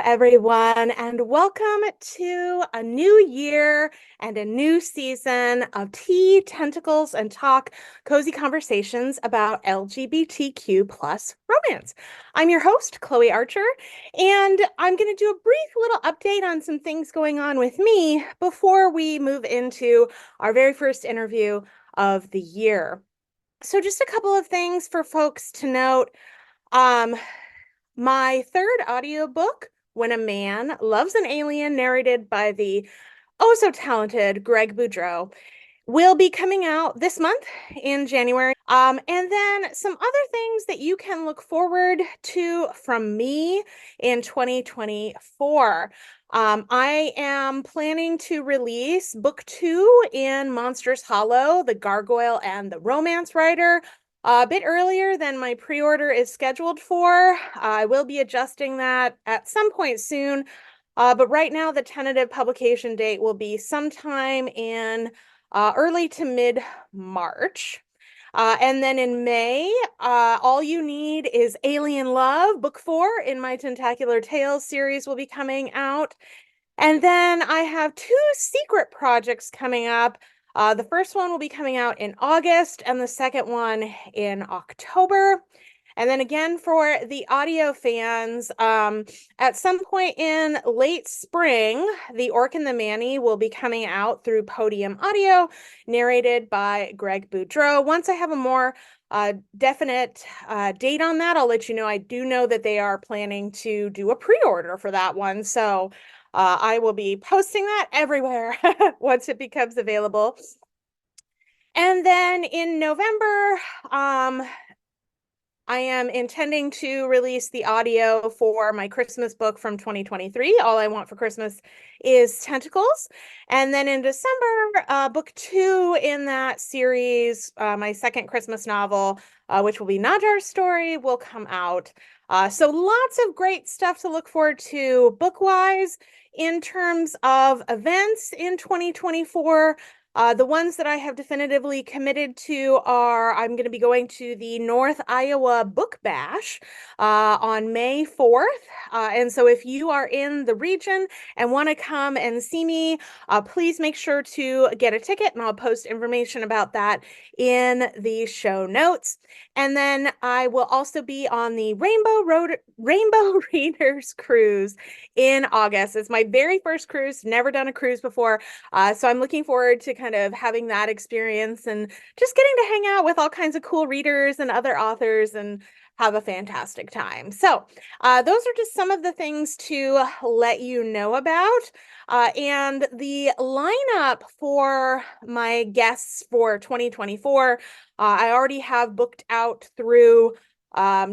everyone, and welcome to a new year and a new season of Tea, Tentacles, and Talk, cozy conversations about LGBTQ plus romance. I'm your host, Chloe Archer, and I'm going to do a brief little update on some things going on with me before we move into our very first interview of the year. So, just a couple of things for folks to note. Um, my third audiobook, When a Man Loves an Alien, narrated by the oh so talented Greg Boudreau, will be coming out this month in January. And then some other things that you can look forward to from me in 2024. I am planning to release book 2 in Monsters Hollow, The Gargoyle and the Romance Writer, a bit earlier than my pre-order is scheduled for. I will be adjusting that at some point soon. But right now, the tentative publication date will be sometime in early to mid-March. And then in May, All You Need is Alien Love, book 4 in my Tentacular Tales series will be coming out. And then I have 2 secret projects coming up. The first one will be coming out in August and the second one in October. And then again, for the audio fans, at some point in late spring, The Orc and the Manny will be coming out through Podium Audio, narrated by Greg Boudreau. Once I have a more definite date on that, I'll let you know. I do know that they are planning to do a pre-order for that one. So I will be posting that everywhere once it becomes available. And then in November, I am intending to release the audio for my Christmas book from 2023. All I Want for Christmas is Tentacles. And then in December, book 2 in that series, my second Christmas novel, which will be Najar's Story, will come out. So lots of great stuff to look forward to book-wise. In terms of events in 2024, the ones that I have definitively committed to are I'm going to be going to the North Iowa Book Bash on May 4th. And so if you are in the region and want to come and see me, please make sure to get a ticket, and I'll post information about that in the show notes. And then I will also be on the Rainbow Readers Cruise in August. It's my very first cruise, never done a cruise before. So I'm looking forward to kind of having that experience and just getting to hang out with all kinds of cool readers and other authors and have a fantastic time. So those are just some of the things to let you know about. And the lineup for my guests for 2024, I already have booked out through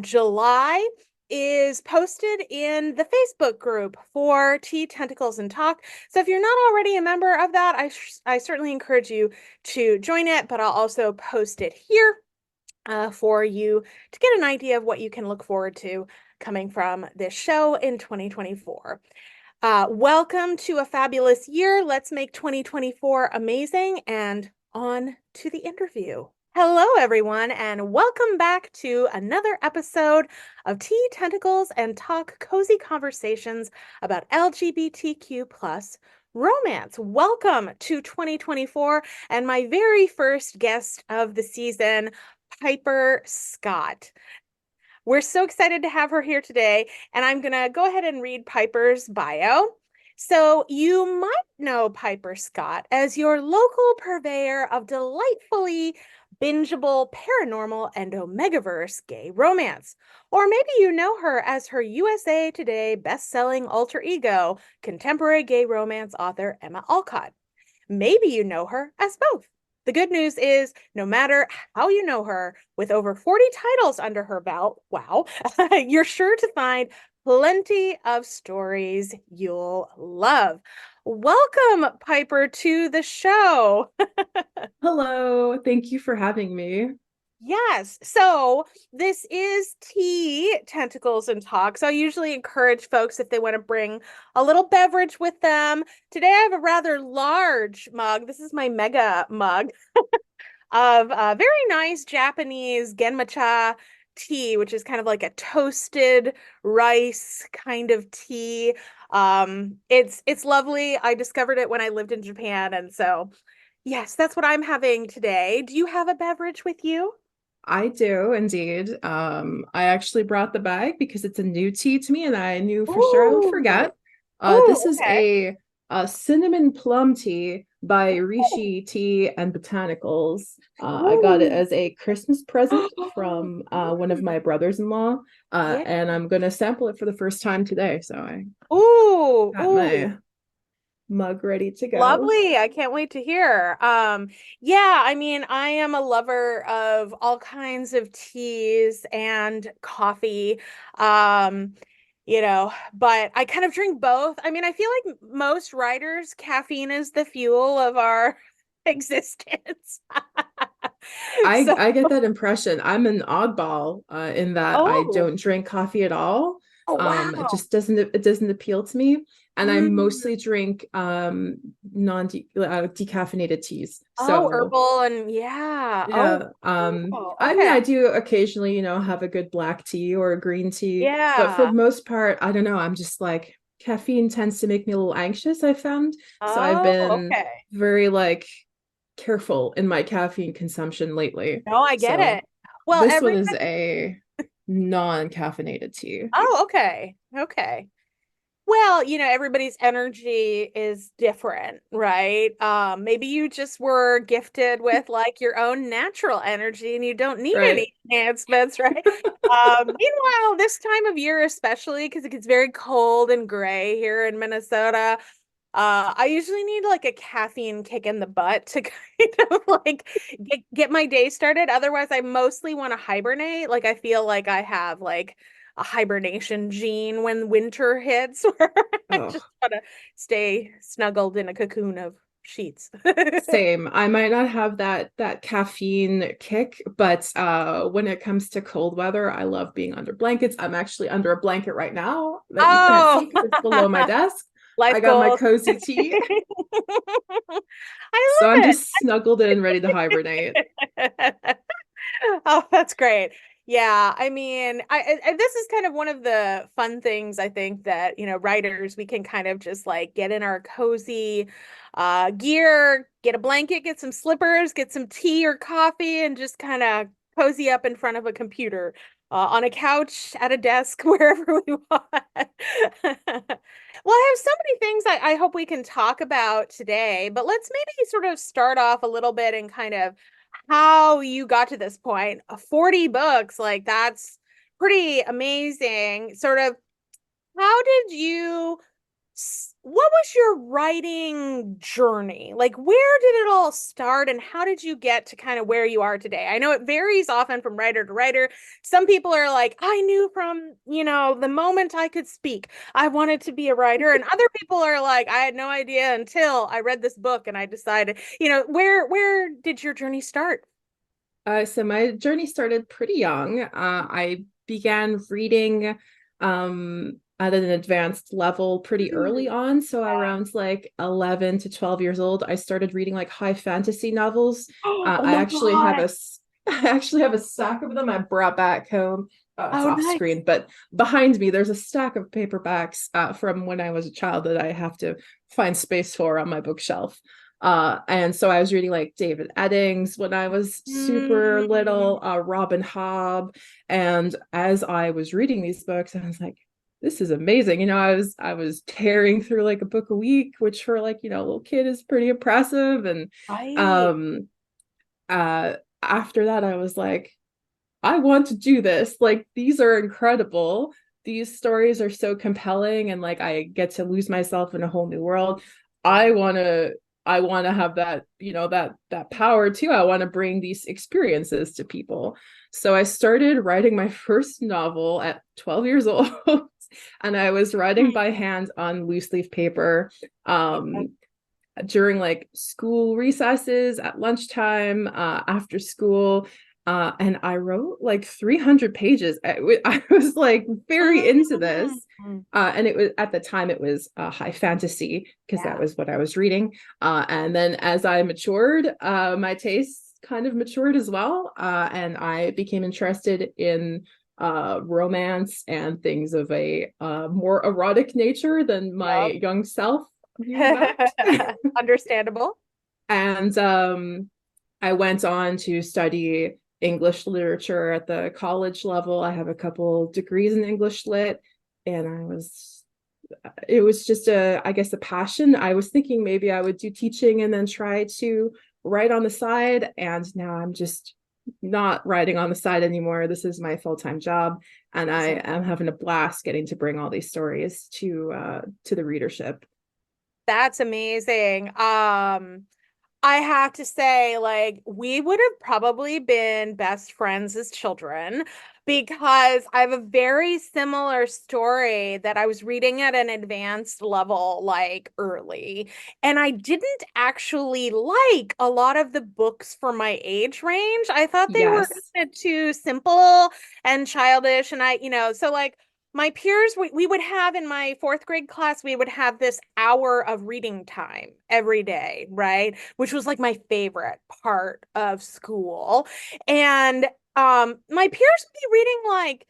July, is posted in the Facebook group for Tea, Tentacles, and Talk. So if you're not already a member of that, I certainly encourage you to join it, but I'll also post it here for you to get an idea of what you can look forward to coming from this show in 2024. Welcome to a fabulous year. Let's make 2024 amazing, and on to the interview. Hello, everyone, and welcome back to another episode of Tea, Tentacles, and Talk, cozy conversations about LGBTQ plus romance. Welcome to 2024, and my very first guest of the season, Piper Scott. We're so excited to have her here today, and I'm going to go ahead and read Piper's bio. So you might know Piper Scott as your local purveyor of delightfully bingeable, paranormal, and Omegaverse gay romance. Or maybe you know her as her USA Today best-selling alter ego, contemporary gay romance author Emma Alcott. Maybe you know her as both. The good news is, no matter how you know her, with over 40 titles under her belt, wow, you're sure to find plenty of stories you'll love. Welcome, Piper, to the show. Hello, thank you for having me. Yes, so this is Tea, Tentacles, and Talk. So I usually encourage folks, if they want to bring a little beverage with them. Today I have a rather large mug. This is my mega mug of very nice Japanese genmatcha tea, which is kind of like a toasted rice kind of tea. It's lovely. I discovered it when I lived in Japan, and so yes, that's what I'm having today. Do you have a beverage with you? I do indeed. I actually brought the bag because it's a new tea to me and I knew for sure I would Ooh. forget. This Oh, is okay. a cinnamon plum tea by Rishi Tea and Botanicals. I got it Ooh. as a Christmas present from one of my brothers-in-law, Yeah. and I'm gonna sample it for the first time today. So I Ooh, got ooh. my mug ready to go. Lovely. I can't wait to hear. Yeah, I mean, I am a lover of all kinds of teas and coffee. Um, but I kind of drink both. I mean, I feel like most writers, caffeine is the fuel of our existence. I So, I get that impression. I'm an oddball in that I oh, don't drink coffee at all. oh wow. It doesn't appeal to me, and I Mm. mostly drink non decaffeinated teas. Oh, So herbal and yeah. Oh, yeah, wow. I mean Okay. I do occasionally, have a good black tea or a green tea, but for Yeah. the most part, I don't know. I'm just like caffeine tends to make me a little anxious, I found. So I've Oh, been okay. very like careful in my caffeine consumption lately. No, I get So it. Well, this one is everybody. a non-caffeinated tea. Oh, okay. Okay. Well, everybody's energy is different, right? Maybe you just were gifted with like your own natural energy and you don't need Right. any enhancements, right? Meanwhile, this time of year, especially because it gets very cold and gray here in Minnesota, I usually need like a caffeine kick in the butt to kind of like get my day started. Otherwise, I mostly want to hibernate. Like I feel like I have like a hibernation gene when winter hits, where I Oh, just want to stay snuggled in a cocoon of sheets. same. I might not have that caffeine kick, but when it comes to cold weather, I love being under blankets. I'm actually under a blanket right now that you can't Oh, see because it's below my desk. I life got my goals. cozy tea, so I I'm love just snuggled in, ready to hibernate. it. Oh, that's great. Yeah, I mean, this is kind of one of the fun things I think that, writers, we can kind of just like get in our cozy gear, get a blanket, get some slippers, get some tea or coffee, and just kind of cozy up in front of a computer, on a couch, at a desk, wherever we want. Well, I have so many things I hope we can talk about today, but let's maybe sort of start off a little bit and kind of how you got to this point. 40 books, like that's pretty amazing. Sort of, how did you, what was your writing journey? Like, where did it all start and how did you get to kind of where you are today? I know it varies often from writer to writer. Some people are like, I knew from, the moment I could speak, I wanted to be a writer. And other people are like, I had no idea until I read this book and I decided, where did your journey start? So my journey started pretty young. I began reading at an advanced level pretty early Mm, on. So yeah. around like 11 to 12 years old, I started reading like high fantasy novels. Oh I my actually have God. a I actually have a stack of them I brought back home. It's Oh, off nice. screen, but behind me there's a stack of paperbacks from when I was a child that I have to find space for on my bookshelf. And so I was reading like David Eddings when I was super Mm, little, Robin Hobb. And as I was reading these books, I was like, this is amazing. I was tearing through like a book a week, which for like, a little kid is pretty impressive. And right. um after that, I was like, I want to do this. Like, these are incredible. These stories are so compelling, and like I get to lose myself in a whole new world. I want to I want to have that, that power too. I want to bring these experiences to people. So I started writing my first novel at 12 years old, and I was writing by Hmm. hand on loose leaf paper. During like school recesses, at lunchtime, after school. And I wrote like 300 pages. I was like very into this. Mm, And it was at the time it was high fantasy because that yeah. was what I was reading. And then as I matured, my tastes kind of matured as well, and I became interested in romance and things of a more erotic nature than my Yep. young self knew about. Understandable. And I went on to study English literature at the college level. I have a couple degrees in English lit, and it was just I guess, a passion. I was thinking maybe I would do teaching and then try to write on the side. And now I'm just not writing on the side anymore. This is my full-time job, and I Awesome. am having a blast getting to bring all these stories to the readership. That's amazing. I have to say, like, we would have probably been best friends as children because I have a very similar story that I was reading at an advanced level, like early. And I didn't actually like a lot of the books for my age range. I thought they were Yes. kind of too simple and childish. And so like, my peers, we would have in my fourth grade class, we would have this hour of reading time every day, right? Which was like my favorite part of school. And my peers would be reading like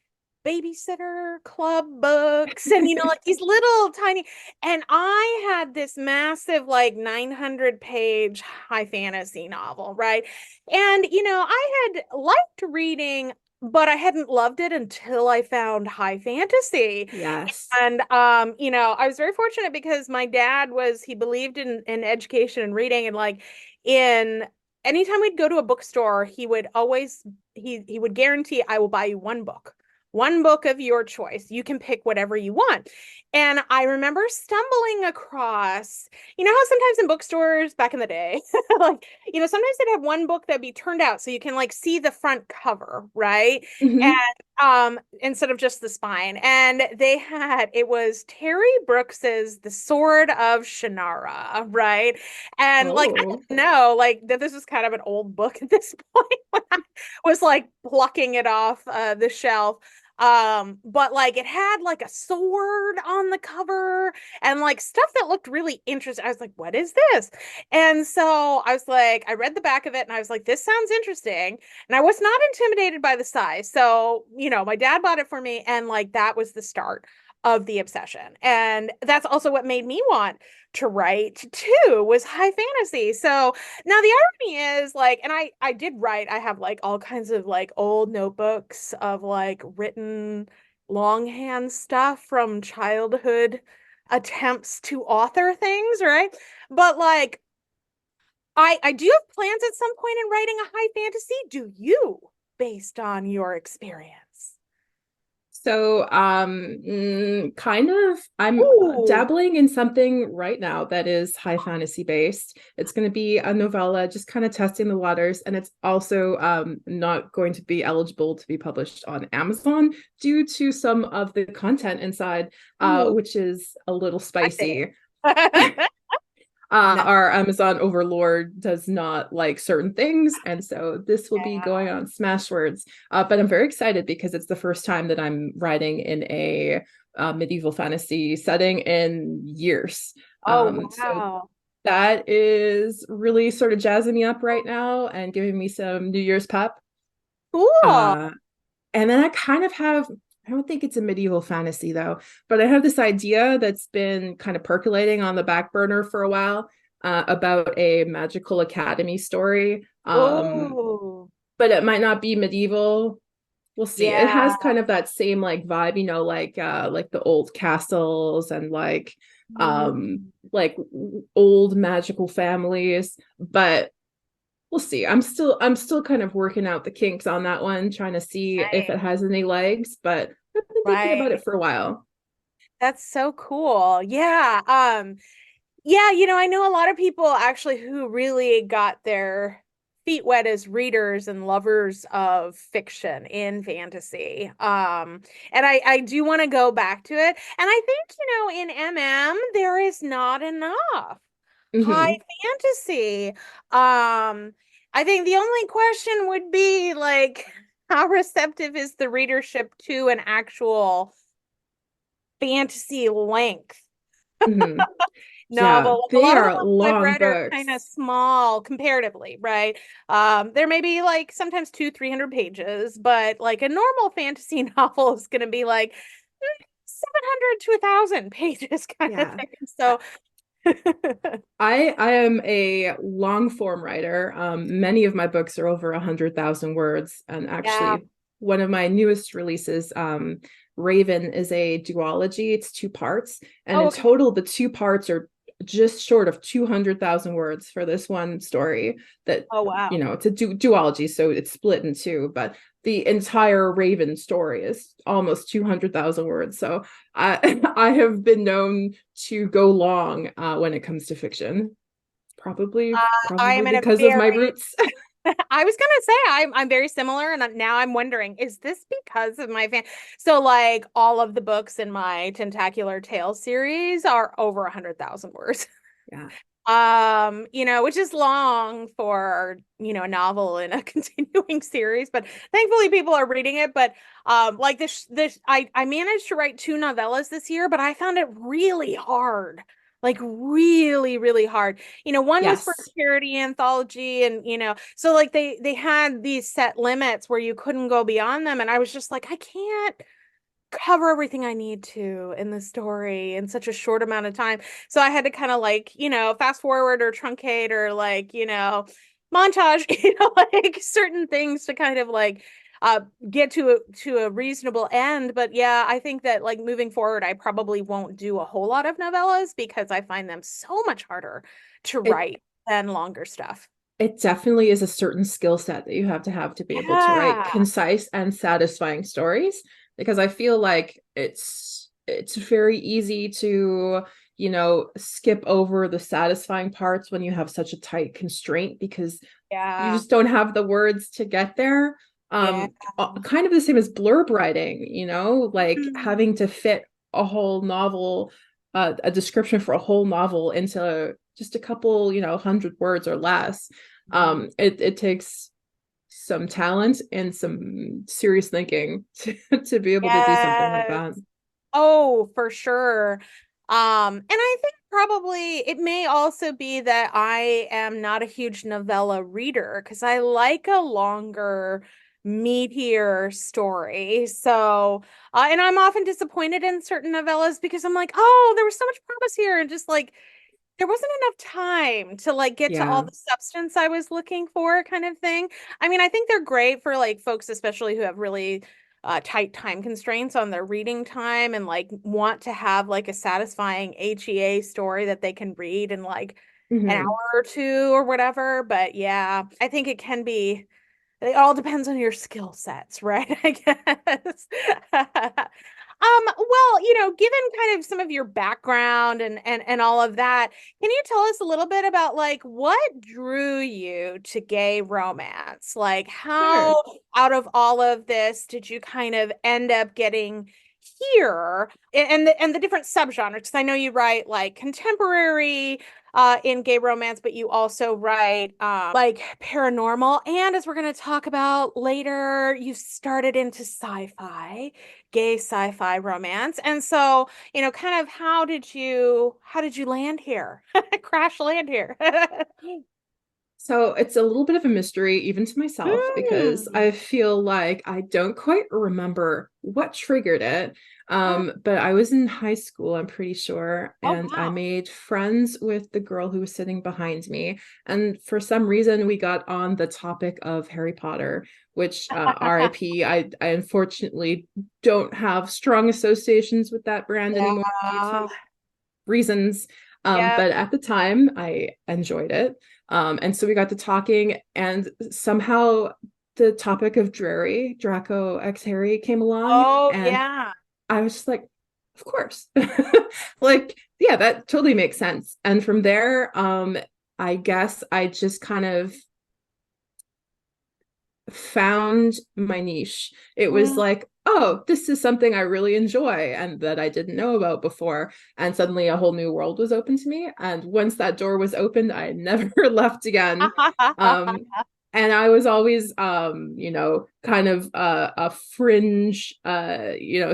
babysitter club books and like these little tiny, and I had this massive like 900-page high fantasy novel, right? And I had liked reading, but I hadn't loved it until I found high fantasy. Yes. And I was very fortunate because my dad he believed in education and reading, and like in anytime we'd go to a bookstore, he would always he would guarantee, I will buy you one book. One book of your choice. You can pick whatever you want. And I remember stumbling across, how sometimes in bookstores back in the day, like, sometimes they'd have one book that'd be turned out so you can like see the front cover, right? Hmm. And instead of just the spine. And it was Terry Brooks's The Sword of Shannara, right? And like I Oh. didn't know like that this was kind of an old book at this point when I was like plucking it off the shelf. But like it had like a sword on the cover and like stuff that looked really interesting. I was like, what is this? And so I was like, I read the back of it and I was like, this sounds interesting. And I was not intimidated by the size. So, my dad bought it for me, and like that was the start of the obsession. And that's also what made me want to write too, was high fantasy. So now the irony is like, and I did write, I have like all kinds of like old notebooks of like written longhand stuff from childhood attempts to author things, right? But like I do have plans at some point in writing a high fantasy. Do you, based on your experience? So, kind of, I'm Ooh, dabbling in something right now that is high fantasy based. It's going to be a novella, just kind of testing the waters, and it's also not going to be eligible to be published on Amazon due to some of the content inside, ooh, which is a little I think. spicy. No. Our Amazon overlord does not like certain things, and so this will be Yeah. going on Smashwords. But I'm very excited because it's the first time that I'm writing in a medieval fantasy setting in years. Oh, So wow. that is really sort of jazzing me up right now and giving me some New Year's pep. Cool. Uh, and then I kind of have, I don't think it's a medieval fantasy though, but I have this idea that's been kind of percolating on the back burner for a while, about a magical academy story. Oh, But it might not be medieval. We'll see. It yeah. has kind of that same like vibe, like the old castles and Mm, like old magical families, but we'll see. I'm still kind of working out the kinks on that one, trying to see if right, it has any legs, but I've been thinking about right. it for a while. That's so cool. Yeah. Yeah, I know a lot of people actually who really got their feet wet as readers and lovers of fiction in fantasy. And I do want to go back to it. And I think, in MM, there is not enough high Hmm. fantasy. I think the only question would be like, how receptive is the readership to an actual fantasy length? Hmm. Yeah, novel. Like a they lot of the are ones I've long read are kind of books. small comparatively, right? There may be like sometimes 300 pages, but like a normal fantasy novel is going to be like 700 to 1,000 pages kind of Yeah. thing. So, I am a long form writer. Many of my books are over 100,000 words, and yeah. actually, one of my newest releases, Raven, is a duology. It's two parts, and Oh, in okay. total, the two parts are just short of 200,000 words for this one story. That Oh, wow. it's a duology, so it's split in two, but the entire Raven story is almost 200,000 words. So I I have been known to go long when it comes to fiction. I Probably am in a because of my very roots. I was gonna say I'm very similar, and now I'm wondering, is this because of my fan? So like all of the books in my Tentacular Tales series are over 100,000 words. Yeah. Which is long for, a novel in a continuing series, but thankfully people are reading it. But like I managed to write two novellas this year, but I found it really hard. Like really, really hard. One was for Yes. a charity anthology, and so like they had these set limits where you couldn't go beyond them, and I was just like, I can't cover everything I need to in the story in such a short amount of time. So I had to kind of like, fast forward or truncate or like, montage, like certain things to kind of like get to a reasonable end. But yeah, I think that like moving forward, I probably won't do a whole lot of novellas because I find them so much harder to It write than longer stuff. it definitely is a certain skill set that you have to be able to write Yeah. concise and satisfying stories, because I feel like it's very easy to, skip over the satisfying parts when you have such a tight constraint, because you Yeah. just don't have the words to get there. Yeah. Kind of the same as blurb writing, like Mm. having to fit a whole novel, a description for a whole novel into just a couple, 100 words or less. It takes some talent and some serious thinking to be able to do something like Yes. that. Oh, for sure. And I think probably it may also be that I am not a huge novella reader because I like a longer, meatier story. So, and I'm often disappointed in certain novellas because I'm like, oh, there was so much promise here, and just like there wasn't enough time to like get to all Yeah. the substance I was looking for, kind of thing. I mean, I think they're great for like folks, especially who have really tight time constraints on their reading time and like want to have like a satisfying HEA story that they can read in like an hour Hmm. or two or whatever. But yeah, I think it all depends on your skill sets, right? I guess. Well, given kind of some of your background and all of that, can you tell us a little bit about like what drew you to gay romance? Like Sure. how out of all of this did you kind of end up getting here and the different subgenres? Because I know you write like contemporary in gay romance, but you also write like paranormal. And as we're going to talk about later, you started into sci-fi, gay sci-fi romance. And so, kind of how did you land here? Crash land here. So it's a little bit of a mystery, even to myself, because Mm. I feel like I don't quite remember what triggered it. Oh, But I was in high school, I'm pretty sure, oh and I wow. made friends with the girl who was sitting behind me. And for some reason, we got on the topic of Harry Potter, which RIP, I unfortunately don't have strong associations with that brand anymore due to Yeah. reasons. Yeah. But at the time, I enjoyed it. And so we got to talking, and somehow the topic of Draco X Harry came along, Oh and yeah. I was just like, of course. Like, yeah, that totally makes sense. And from there, I guess I just kind of found my niche. It was Mm. like, oh, this is something I really enjoy and that I didn't know about before. And suddenly a whole new world was open to me. And once that door was opened, I never left again. Um, and I was always, kind of a fringe,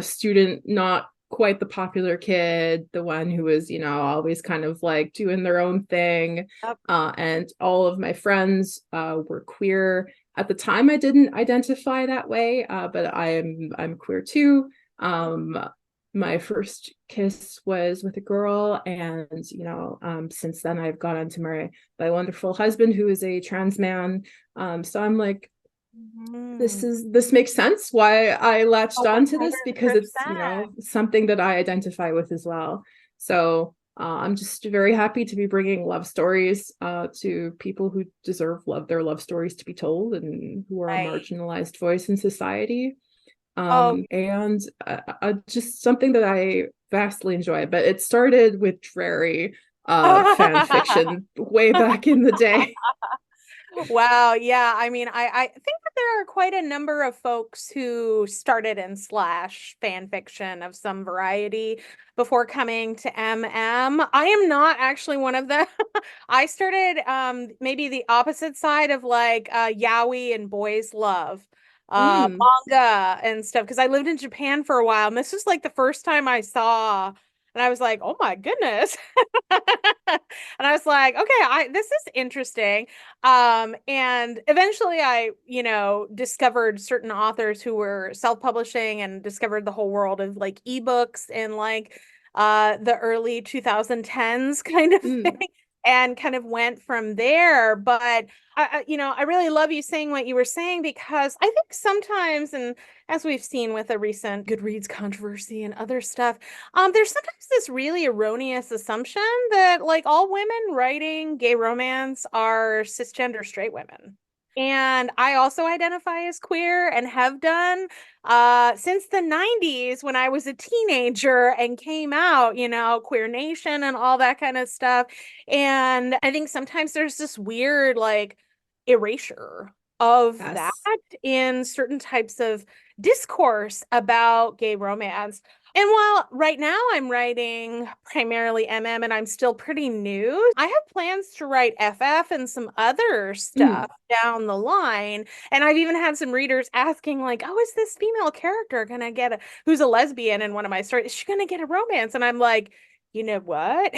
student, not quite the popular kid, the one who was, always kind of like doing their own thing. Yep. And all of my friends were queer. At the time, I didn't identify that way, but I'm queer too. Um, my first kiss was with a girl, and since then I've gone on to marry my wonderful husband, who is a trans man. So I'm like, Mm. this makes sense why I latched Oh, onto this, because it's 100%. something that I identify with as well. So I'm just very happy to be bringing love stories to people who deserve their love stories to be told, and who are a Right. marginalized voice in society. Oh, And just something that I vastly enjoy. But it started with dreary fan fiction way back in the day. wow. Yeah. I mean, I think that there are quite a number of folks who started in slash fan fiction of some variety before coming to MM. I am not actually one of them. I started maybe the opposite side of like yaoi and boys love Mm, manga and stuff because I lived in Japan for a while and this was like the first time I saw and I was like, "Oh my goodness." And I was like, "Okay, I this is interesting." And eventually I, discovered certain authors who were self-publishing and discovered the whole world of like ebooks and like the early 2010s kind of mm, thing and kind of went from there. But I really love you saying what you were saying because I think sometimes, and as we've seen with a recent Goodreads controversy and other stuff, there's sometimes this really erroneous assumption that like all women writing gay romance are cisgender straight women. And I also identify as queer and have done since the 90s when I was a teenager and came out, Queer Nation and all that kind of stuff. And I think sometimes there's this weird like erasure of that yes. in certain types of discourse about gay romance. And while right now I'm writing primarily MM and I'm still pretty new, I have plans to write FF and some other Mm, stuff down the line. And I've even had some readers asking, like, oh, is this female character gonna get who's a lesbian in one of my stories? Is she gonna get a romance? And I'm like, you know what?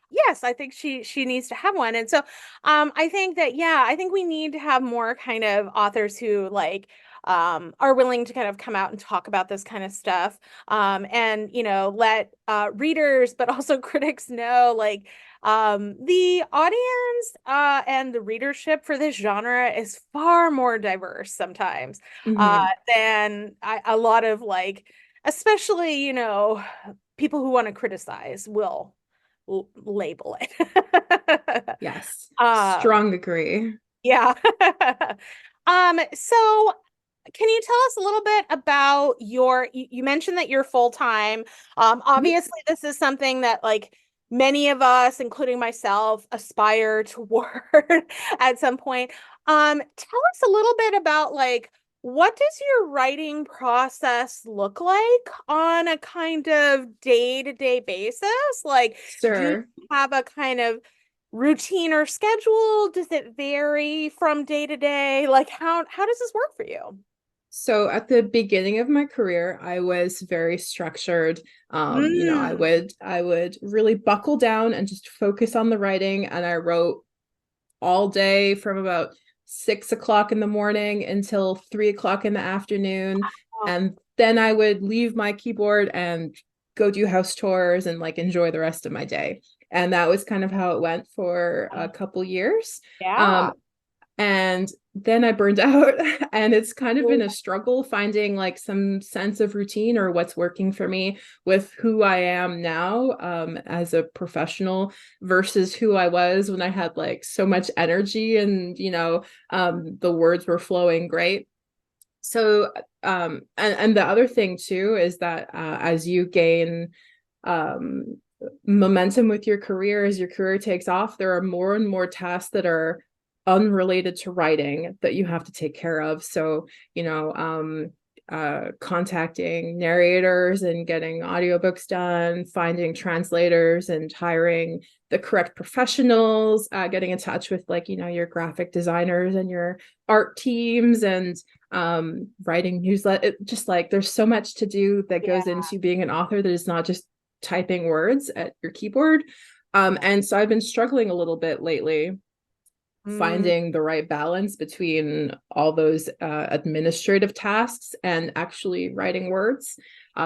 Yes, I think she needs to have one. And so I think that yeah, I think we need to have more kind of authors who like are willing to kind of come out and talk about this kind of stuff and let readers but also critics know like the audience and the readership for this genre is far more diverse sometimes hmm than a lot of like especially people who want to criticize will label it. yes. um Strong agree. yeah. So can you tell us a little bit about you mentioned that you're full-time. Mhm. Obviously this is something that like many of us, including myself, aspire toward at some point. Tell us a little bit about like what does your writing process look like on a kind of day-to-day basis? Like, do you Sure. have a kind of routine or schedule? Does it vary from day to day? Like how does this work for you? So at the beginning of my career, I was very structured. Mm. I would really buckle down and just focus on the writing, and I wrote all day from about 6 o'clock in the morning until 3 o'clock in the afternoon. Oh, And then I would leave my keyboard and go do house chores and like enjoy the rest of my day. And that was kind of how it went for a couple years. yeah. Um, and then I burned out, and it's kind of been a struggle finding like some sense of routine or what's working for me with who I am now as a professional versus who I was when I had like so much energy, and the words were flowing great. So and the other thing too is that as you gain um momentum with your career, as your career takes off, there are more and more tasks that are unrelated to writing that you have to take care of. So contacting narrators and getting audiobooks done, finding translators and hiring the correct professionals, getting in touch with like, your graphic designers and your art teams, and writing newsletter. Just like there's so much to do that Yeah. goes into being an author that is not just typing words at your keyboard. Yeah. And so I've been struggling a little bit lately Mm, finding the right balance between all those administrative tasks and actually writing words,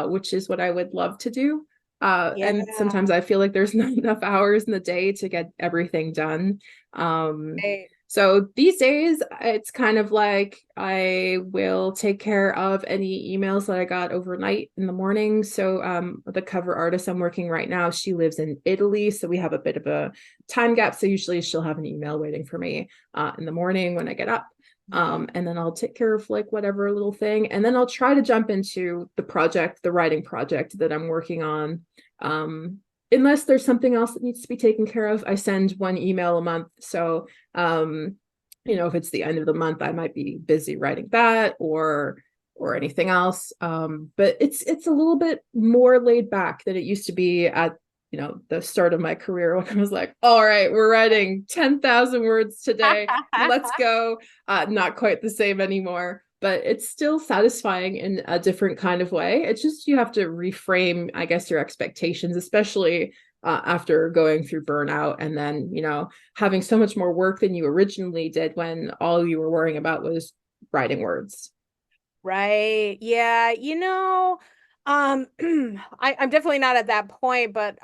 which is what I would love to do. yeah. And sometimes I feel like there's not enough hours in the day to get everything done. Um, Right. so these days, it's kind of like I will take care of any emails that I got overnight in the morning. So the cover artist I'm working right now, she lives in Italy. So we have a bit of a time gap. So usually she'll have an email waiting for me in the morning when I get up. And then I'll take care of like whatever little thing. And then I'll try to jump into the writing project that I'm working on. Um, Unless there's something else that needs to be taken care of, I send one email a month. So, if it's the end of the month, I might be busy writing that or anything else. But it's a little bit more laid back than it used to be at the start of my career, when I was like, all right, we're writing 10,000 words today. Let's go. Not quite the same anymore, but it's still satisfying in a different kind of way. It's just you have to reframe, I guess, your expectations, especially after going through burnout and then, having so much more work than you originally did when all you were worrying about was writing words. Right. Yeah. I'm definitely not at that point, but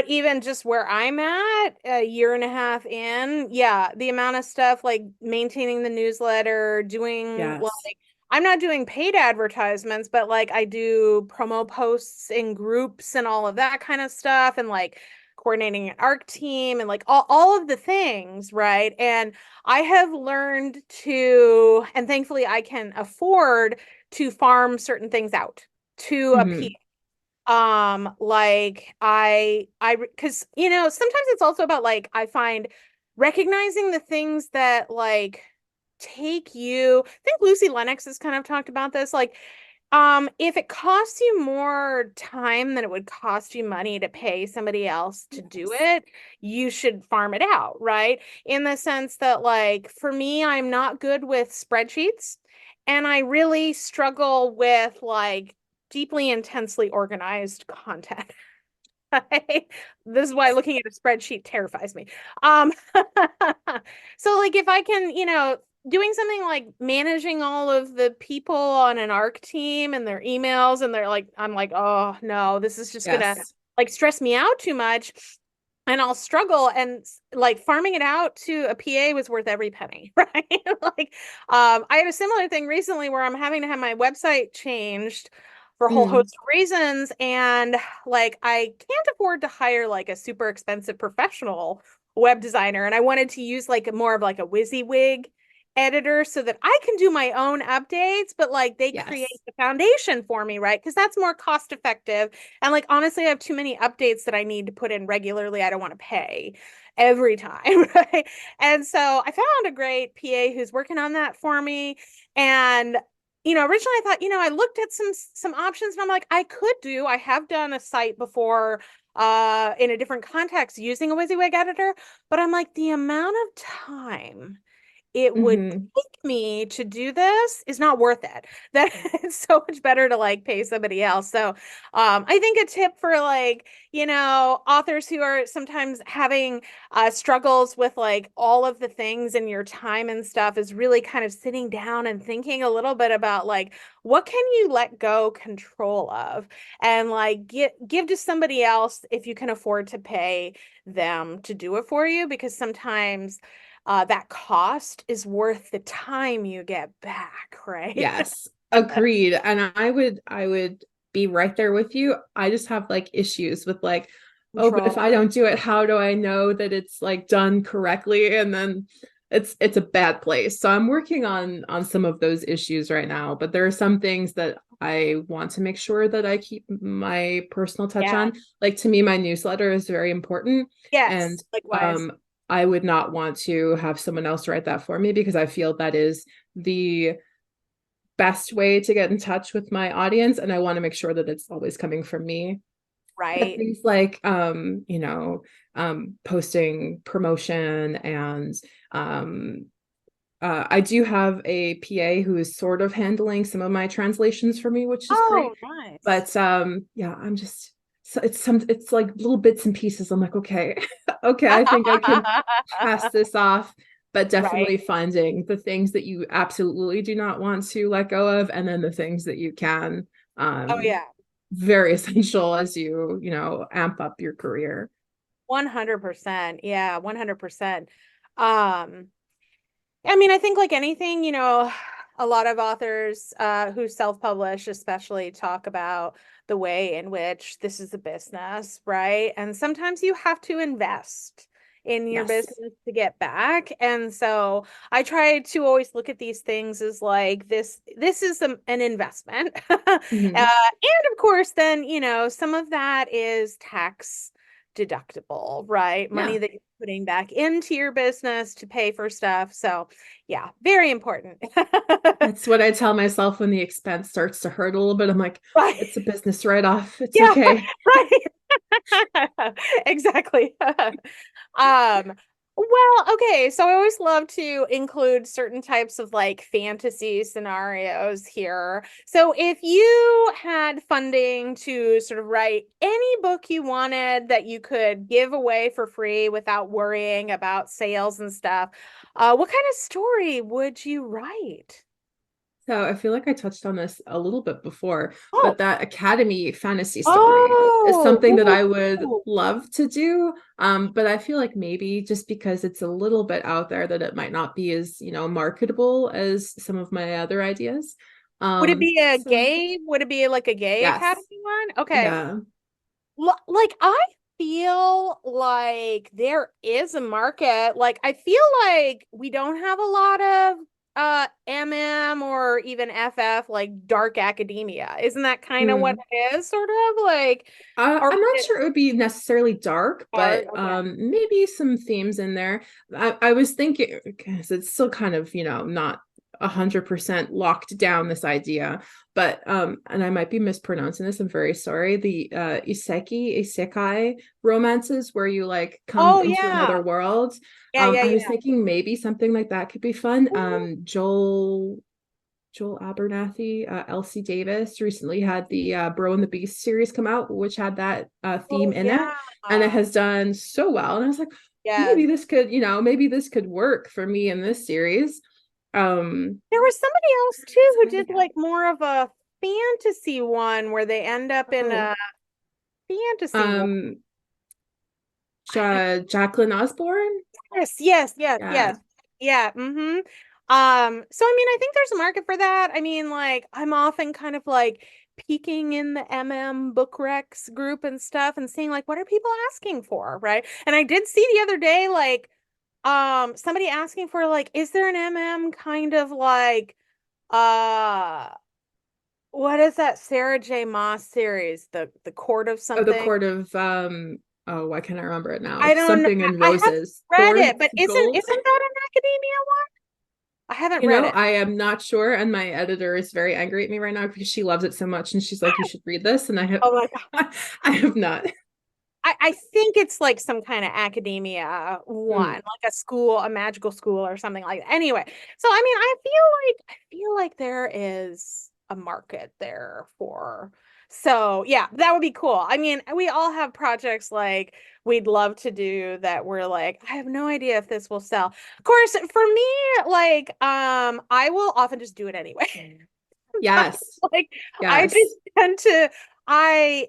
even just where I'm at, a year and a half in, yeah, the amount of stuff like maintaining the newsletter, doing Yes. like I'm not doing paid advertisements, but like I do promo posts in groups and all of that kind of stuff, and like coordinating an ARC team and like all of the things, right? And I have learned to, and thankfully I can afford to farm certain things out to a P. Mm-hmm. Like because sometimes it's also about like I find recognizing the things that like take you. I think Lucy Lennox has kind of talked about this, like if it costs you more time than it would cost you money to pay somebody else to do Yes. it, you should farm it out, right? In the sense that, like, for me, I'm not good with spreadsheets, and I really struggle with like deeply, intensely organized content. This is why looking at a spreadsheet terrifies me. Um, so like if I can, doing something like managing all of the people on an ARC team and their emails and they're like, I'm like, oh no, this is just gonna Yes. like stress me out too much and I'll struggle, and like farming it out to a PA was worth every penny, right? Like I had a similar thing recently where I'm having to have my website changed for a whole Mm. host of reasons, and like I can't afford to hire like a super expensive professional web designer, and I wanted to use like more of like a WYSIWYG editor so that I can do my own updates, but like they create Yes. the foundation for me, right? Because that's more cost effective. And like honestly, I have too many updates that I need to put in regularly. I don't want to pay every time, right? And so I found a great PA who's working on that for me. And originally I thought, I looked at some options and I'm like, I have done a site before in a different context using a WYSIWYG editor, but I'm like, the amount of time it would Mm-hmm. take me to do this is not worth it. That it's so much better to like pay somebody else. So I think a tip for like, authors who are sometimes having struggles with like all of the things in your time and stuff is really kind of sitting down and thinking a little bit about like what can you let go control of, and like give to somebody else if you can afford to pay them to do it for you, because sometimes that cost is worth the time you get back, right? Yes, agreed. And I would be right there with you. I just have like issues with like, oh, but if Control. I don't do it, how do I know that it's like done correctly? And then it's a bad place. So I'm working on some of those issues right now, but there are some things that I want to make sure that I keep my personal touch Yeah. on. Like to me, my newsletter is very important. And Yes. Likewise. I would not want to have someone else write that for me because I feel that is the best way to get in touch with my audience, and I want to make sure that it's always coming from me. But Right. things like posting promotion and um I do have a PA who is sort of handling some of my translations for me, which is great. Oh, nice. But yeah, I'm just so it's like little bits and pieces. I'm like, okay, okay, I think I can pass this off, but Right. definitely finding the things that you absolutely do not want to let go of, and then the things that you can. Oh Um, yeah. very essential as amp up your career. 100%. Yeah, 100%. Um, I mean, I think like anything, a lot of authors who self-publish especially talk about the way in which this is a business, right? And sometimes you have to invest in your Yes. business to get back. And so I try to always look at these things as like this is an investment. Hmm. And of course, then, some of that is tax deductible, right? Money Yeah. that you're putting back into your business to pay for stuff. So, yeah, very important. That's what I tell myself when the expense starts to hurt a little bit. I'm like, Right. it's a business write-off. It's Yeah, okay. right. Exactly. Well, okay, so I always love to include certain types of like fantasy scenarios here. So if you had funding to sort of write any book you wanted that you could give away for free without worrying about sales and stuff, what kind of story would you write? So I feel like I touched on this a little bit before, but Oh, that academy fantasy story is something that I would oh, love to do. But I feel like maybe just because it's a little bit out there that it might not be as, marketable as some of my other ideas. would it be a So gay? Would it be like a gay yes. academy one? Okay. Yeah. Like I feel like there is a market. Like I feel like we don't have a lot of MM or even FF like dark academia. Isn't that kind of what Mm. it is sort of like or I'm is not it sure it would be necessarily dark, hard? but Okay. maybe some themes in there. I was thinking because it's still kind of, not 100% locked down this idea, but and I might be mispronouncing this. I'm very sorry. The isekai romances where you like come Oh into yeah. another world. Yeah, yeah, I was yeah. thinking maybe something like that could be fun. Ooh. Joel Abernathy, Elsie Davis recently had the Bro and the Beast series come out, which had that theme Oh in it, yeah. and it has done so well. And I was like, Yes. maybe this could work for me in this series. There was somebody else too It's who coming did together. like more of a fantasy one where they end up in Oh, a fantasy one. um, Jacqueline Osborne. Yes, yes, yes, Yeah, yes. Yeah, mm-hmm. So I mean, I think there's a market for that. I mean, like I'm often kind of like peeking in the MM book recs group and stuff and seeing like what are people asking for, right? And I did see the other day like somebody asking for like is there an MM kind of like uh what is that Sarah J. Maas series? The Court of oh, the something? Court of oh, why can't I remember it now? I don't know. Something in I haven't Roses, read Thorns, it, but isn't Gold. isn't that an academia one? I haven't read it. I am not sure, and my editor is very angry at me right now because she loves it so much, and she's like, "You should read this," and I have, Oh my God. I have not. I think it's like some kind of academia one, Mm, like a school, a magical school or something like that. Anyway, so I mean, I feel like there is a market there for. So yeah, that would be cool. I mean, we all have projects like we'd love to do that we're like, I have no idea if this will sell. Of course, for me, like, I will often just do it anyway. yes, Like I yes. just tend to I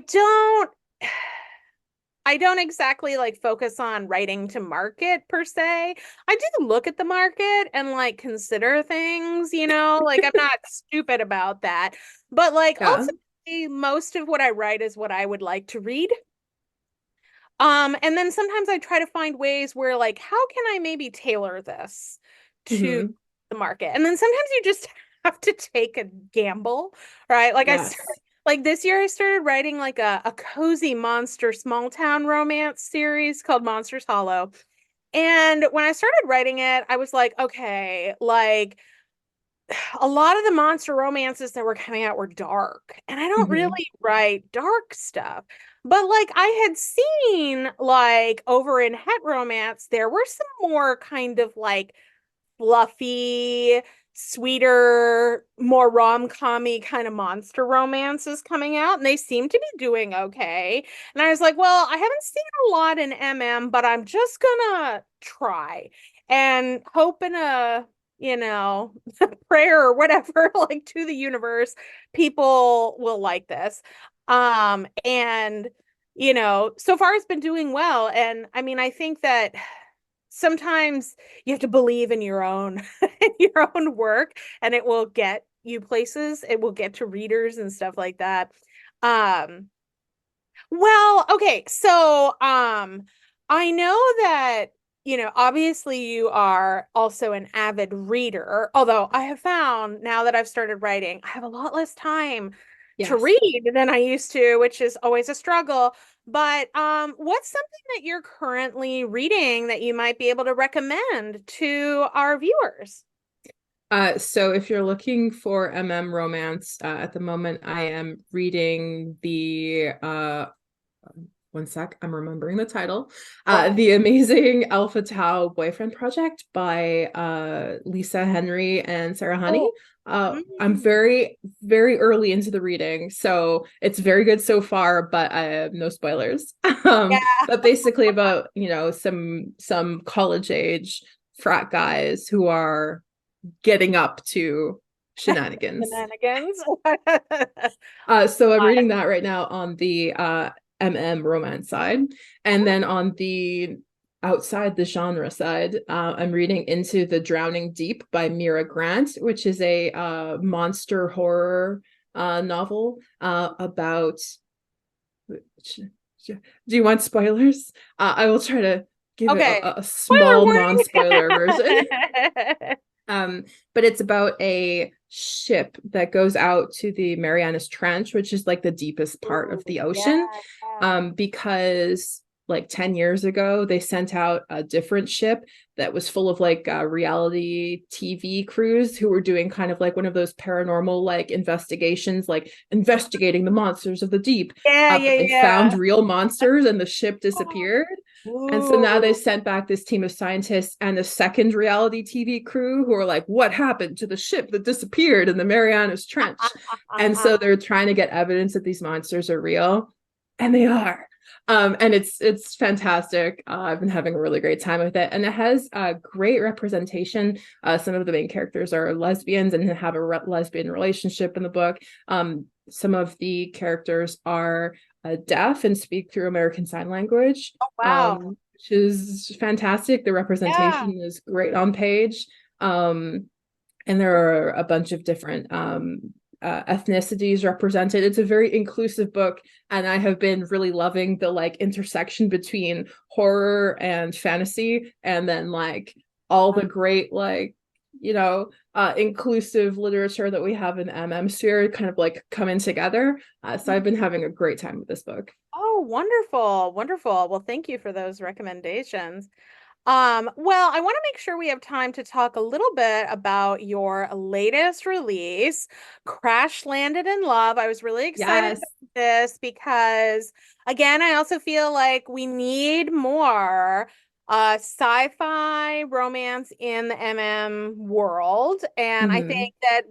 don't I don't exactly like focus on writing to market per se. I do look at the market and like consider things, like I'm not stupid about that. But like Yeah. ultimately most of what I write is what I would like to read. And then sometimes I try to find ways where like how can I maybe tailor this to Hmm. the market? And then sometimes you just have to take a gamble, right? Like I started Yes. like this year I started writing like a cozy monster small town romance series called Monsters Hollow. And when I started writing it, I was like, okay, like a lot of the monster romances that were coming out were dark, and I don't Hmm. really write dark stuff. But like I had seen like over in het romance, there were some more kind of like fluffy, sweeter, more rom-commy kind of monster romances coming out, and they seem to be doing okay. And I was like, well, I haven't seen a lot in MM, but I'm just gonna try and hope in a, you know, prayer or whatever, like to the universe, people will like this. And so far it's been doing well. And I mean, I think that sometimes you have to believe in your own in your own work, and it will get you places. It will get to readers and stuff like that. Um, well, okay, so I know that obviously you are also an avid reader, although I have found now that I've started writing, I have a lot less time to Yes. read than I used to, which is always a struggle. But what's something that you're currently reading that you might be able to recommend to our viewers? So if you're looking for MM romance, at the moment I am reading the one sec, I'm remembering the title. Okay. The Amazing Alpha Tau Boyfriend Project by Lisa Henry and Sarah Honey. Oh. I'm Mm. very, very early into the reading, so it's very good so far, but I have no spoilers. Yeah. But basically about, some college age frat guys who are getting up to shenanigans. Shenanigans. So I'm reading that right now on the MM romance side. And then on the outside the genre side, I'm reading Into the Drowning Deep by Mira Grant, which is a monster horror novel about. Do you want spoilers? I will try to give it Okay. a Spoiler small non-spoiler version. warning. Um, but it's about a ship that goes out to the Marianas Trench, which is like the deepest part Ooh, of the yeah, ocean. yeah. Because like 10 years ago, they sent out a different ship that was full of like reality TV crews who were doing kind of like one of those paranormal like investigations, like investigating the monsters of the deep. Yeah, yeah, But they found yeah. real monsters and the ship disappeared. And so now they Ooh. sent back this team of scientists and a second reality TV crew who are like, what happened to the ship that disappeared in the Marianas Trench? And so they're trying to get evidence that these monsters are real. And they are. And it's fantastic. I've been having a really great time with it. And it has a great representation. Some of the main characters are lesbians and have a lesbian relationship in the book. Some of the characters are deaf and speak through American Sign Language, Oh, wow. which is fantastic. The Yeah. representation is great on page. Um, and there are a bunch of different ethnicities represented. It's a very inclusive book, and I have been really loving the like intersection between horror and fantasy, and then like all the great like inclusive literature that we have in MM sphere kind of like coming together. So I've been having a great time with this book. Oh, wonderful. Wonderful. Well, thank you for those recommendations. Well, I want to make sure we have time to talk a little bit about your latest release, Crash Landed in Love. I was really excited Yes. about this because, again, I also feel like we need more sci-fi romance in the MM world. And I Mm-hmm. think that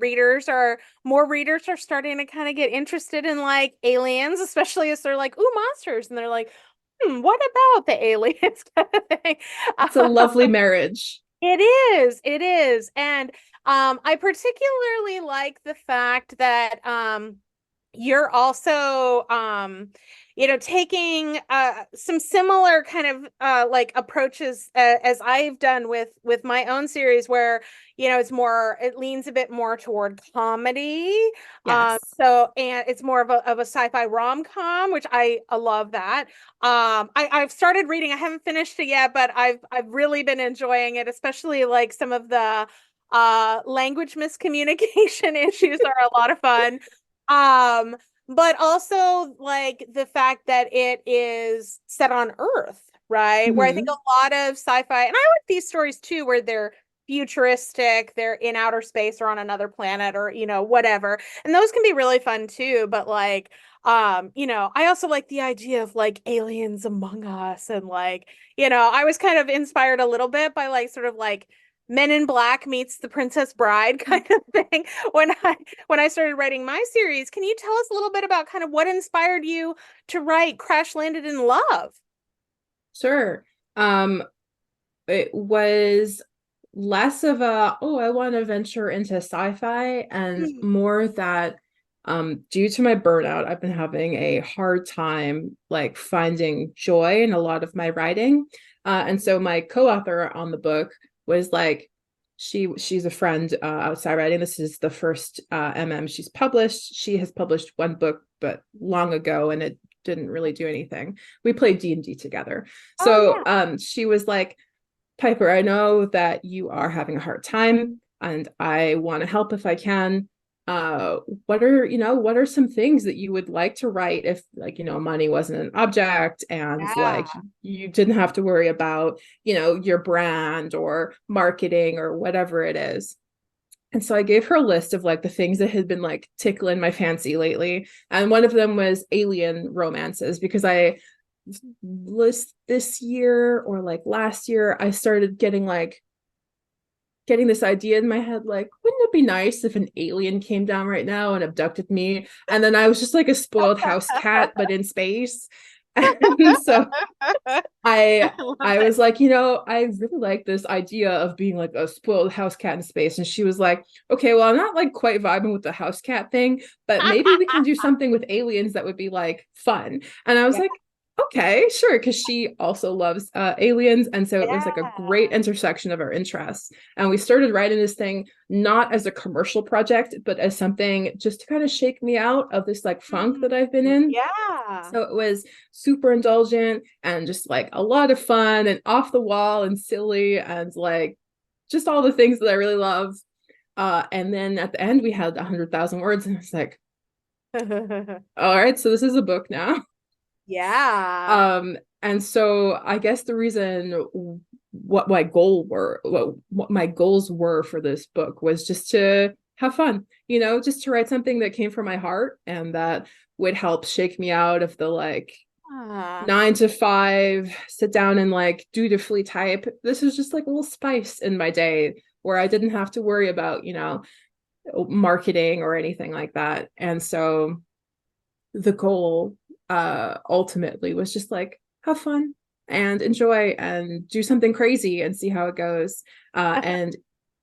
more readers are starting to kind of get interested in like aliens, especially as they're like, ooh, monsters. And they're like, what about the aliens kind of thing? It's a lovely marriage. It is. And I particularly like the fact that you're also taking some similar kind of like approaches as I've done with my own series where it leans a bit more toward comedy. Yes. And it's more of a sci-fi rom-com, which I love that. I've started reading, I haven't finished it yet, but I've really been enjoying it, especially like some of the language miscommunication issues are a lot of fun. um but also like the fact that it is set on Earth, right? Where I think Mm-hmm. a lot of sci-fi, and I like these stories too, where they're futuristic, they're in outer space or on another planet or, whatever. And those can be really fun too, but like I also like the idea of like aliens among us and like, I was kind of inspired a little bit by like sort of like Men in Black meets the Princess Bride kind of thing when I started writing my series. Can you tell us a little bit about kind of what inspired you to write Crash Landed in Love? Sure. Um, it was less of a, oh, I want to venture into sci-fi and Mm. more that due to my burnout, I've been having a hard time like finding joy in a lot of my writing. And so my co-author on the book was like, she's a friend outside writing. This is the first she's published. She has published one book, but long ago, and it didn't really do anything. We played D&D together. Oh So yeah. she was like, Piper, I know that you are having a hard time and I want to help if I can. Uh, what are some things that you would like to write if like, money wasn't an object and Yeah. like you didn't have to worry about, your brand or marketing or whatever it is. And so I gave her a list of like the things that had been like tickling my fancy lately. And one of them was alien romances because I this year or like last year, I started getting this idea in my head, like, wouldn't it be nice if an alien came down right now and abducted me? And then I was just like a spoiled house cat, but in space. And so I I love I it. was like, I really like this idea of being like a spoiled house cat in space. And she was like, okay, well, I'm not like quite vibing with the house cat thing, but maybe we can do something with aliens that would be like fun. And I was Yeah. like, okay, sure, because she also loves aliens. And so it was like a great Yeah. intersection of our interests. And we started writing this thing not as a commercial project, but as something just to kind of shake me out of this like funk Mm. that I've been in. Yeah. So it was super indulgent and just like a lot of fun and off the wall and silly and like just all the things that I really love. And then at the end, we had 100,000 words, and I was like, all right, so this is a book now. Yeah. And so I guess the reason what my goals were for this book was just to have fun, just to write something that came from my heart and that would help shake me out of the like Ah. 9 to 5, sit down and like dutifully type. This is just like a little spice in my day where I didn't have to worry about, marketing or anything like that. And so the goal ultimately was just like have fun and enjoy and do something crazy and see how it goes. And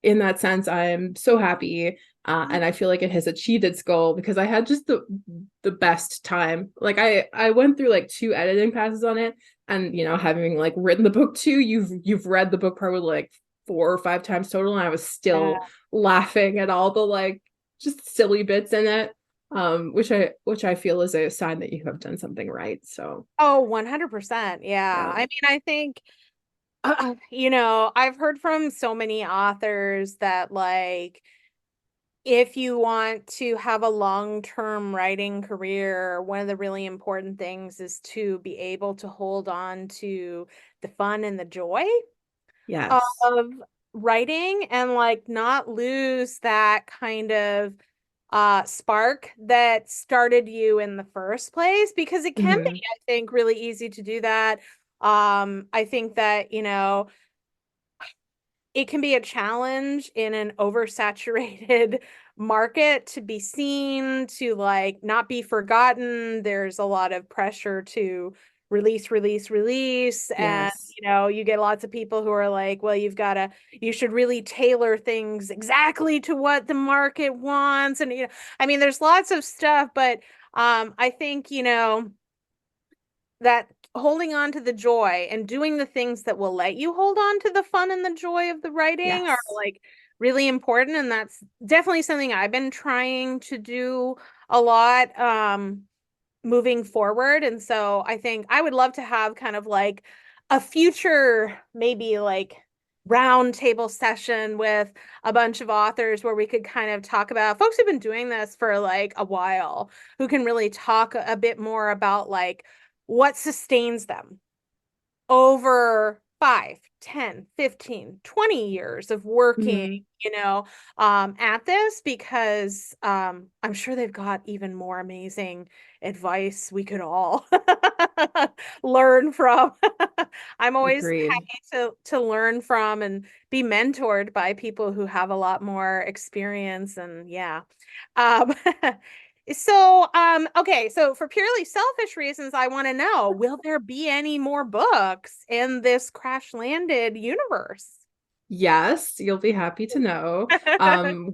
in that sense, I'm so happy. And I feel like it has achieved its goal because I had just the best time. Like I went through like 2 editing passes on it, and having like written the book too, you've read the book probably like 4 or 5 times total, and I was Yeah. still laughing at all the like just silly bits in it, which I feel is a sign that you have done something right. So Oh, 100%. Yeah. yeah. I mean, I think, I've heard from so many authors that like if you want to have a long-term writing career, one of the really important things is to be able to hold on to the fun and the joy Yes. of writing and like not lose that kind of spark that started you in the first place because it can be, Hmm. I think, really easy to do that. I think that, it can be a challenge in an oversaturated market to be seen, to like not be forgotten. There's a lot of pressure to release, release, release. And, Yes. you get lots of people who are like, well, you should really tailor things exactly to what the market wants. And, I mean, there's lots of stuff, but I think, that holding on to the joy and doing the things that will let you hold on to the fun and the joy of the writing are Yes. like really important. And that's definitely something I've been trying to do a lot moving forward. And so I think I would love to have kind of like a future, maybe like round table session with a bunch of authors where we could kind of talk about folks who've been doing this for like a while, who can really talk a bit more about like what sustains them over 5, 10, 15, 20 years of working, Mhm. at this because I'm sure they've got even more amazing advice we could all learn from. I'm always Agreed. happy to learn from and be mentored by people who have a lot more experience and yeah. Um, okay, so for purely selfish reasons, I want to know, will there be any more books in this crash landed universe? Yes, you'll be happy to know.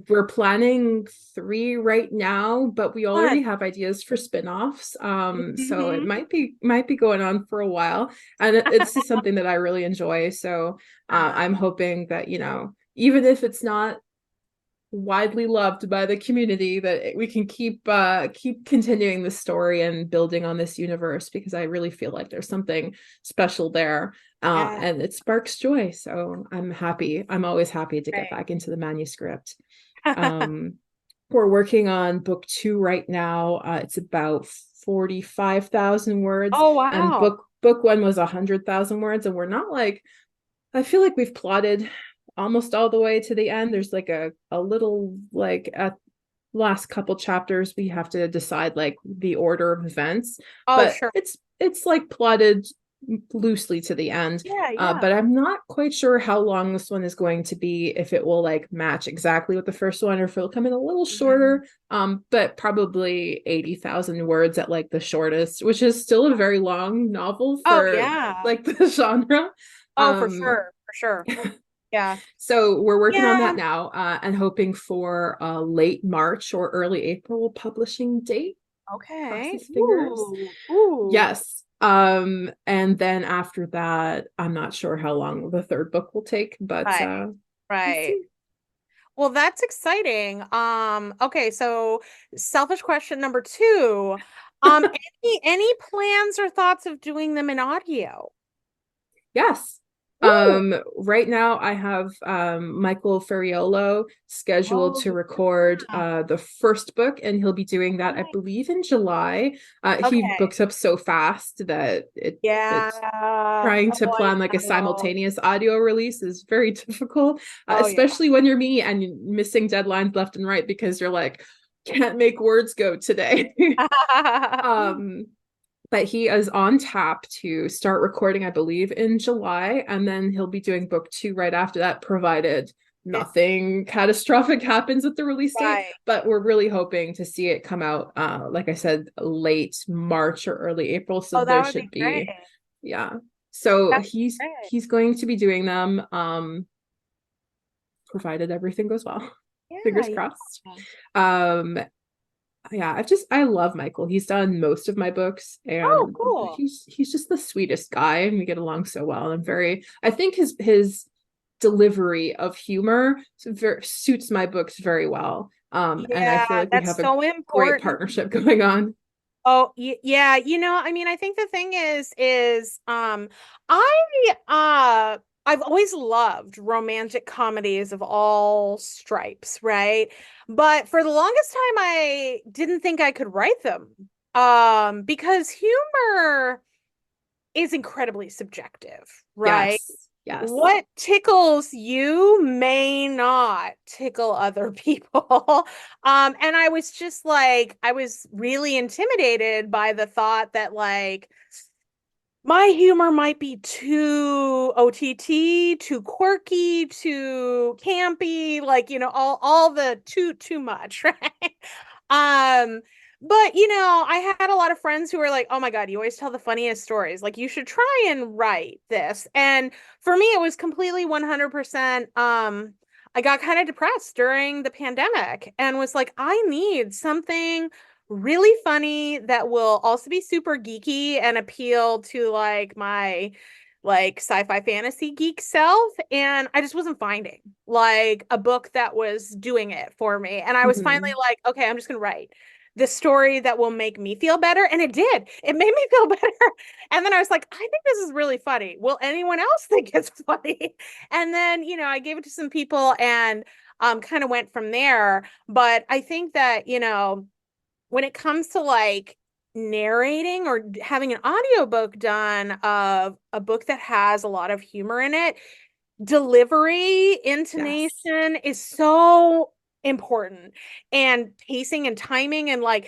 We're planning three right now, but we already Fun. have ideas for spin-offs. So it Hmm. might be going on for a while. And this is something that I really enjoy. So I'm hoping that, even if it's not widely loved by the community, that we can keep continuing the story and building on this universe because I really feel like there's something special there, Yeah, and it sparks joy. So I'm happy. I'm always happy to get right. back into the manuscript. um we're working on book two right now. It's about 45,000 words, Oh, and wow. book one was 100,000 words, and we're not like, I feel like we've plotted almost all the way to the end. There's like a little, like, at last couple chapters we have to decide like the order of events, Oh, but sure. it's like plotted loosely to the end. Yeah, yeah. But I'm not quite sure how long this one is going to be, if it will like match exactly with the first one or if it'll come in a little Mhm. shorter. But probably 80,000 words at like the shortest, which is still a very long novel Oh, for yeah. like the genre. Oh, for um sure. For sure. Yeah. so we're working on Yeah. that now, and hoping for a late March or early April publishing date. Okay. Crosses fingers. Ooh. Ooh. Yes. And then after that, I'm not sure how long the third book will take, but Right. we'll Right. see. Well, that's exciting. Okay, so selfish question number two. Any plans or thoughts of doing them in audio? Yes. Ooh. Right now I have Michael Ferriolo scheduled Oh, to record yeah. the first book, and he'll be doing that, I Nice. believe, in July. He Okay. books up so fast that it's Yeah. trying to Oh, I plan like a know. simultaneous audio release is very difficult, Oh, yeah. especially when you're me and you're missing deadlines left and right because you're like, can't make words go today. um but he is on tap to start recording, I believe, in July, and then he'll be doing book two right after that, provided nothing catastrophic happens at the release date. Right. But we're really hoping to see it come out, like I said, late March or early April. So Oh, that there would be should be, great. yeah. So That's he's great. he's going to be doing them, provided everything goes well. Yeah, Fingers crossed. yeah. Um, yeah, I love Michael. He's done most of my books, Oh, and cool. he's just the sweetest guy, and we get along so well. And I'm very, I think his delivery of humor suits my books very well. And I feel Yeah, like we that's have a so great important. partnership going on. Oh, yeah, I mean, I think the thing is I I've always loved romantic comedies of all stripes, right? But for the longest time I didn't think I could write them. Because humor is incredibly subjective, right? Yes, yes. What tickles you may not tickle other people. And I was just like, I was really intimidated by the thought that like my humor might be too OTT, too quirky, too campy, like, all the too much, right? Um, but I had a lot of friends who were like, "Oh my God, you always tell the funniest stories. Like you should try and write this." And for me, it was completely 100% I got kind of depressed during the pandemic and was like, I need something really funny that will also be super geeky and appeal to like my like sci-fi fantasy geek self, and I just wasn't finding like a book that was doing it for me, and I was finally Mhm. like, okay, I'm just gonna write the story that will make me feel better, and it made me feel better. And then I was like, I think this is really funny, will anyone else think it's funny? And then I gave it to some people and kind of went from there. But I think that when it comes to like narrating or having an audiobook done of a book that has a lot of humor in it, delivery, Yes. intonation is so important, and pacing and timing, and like,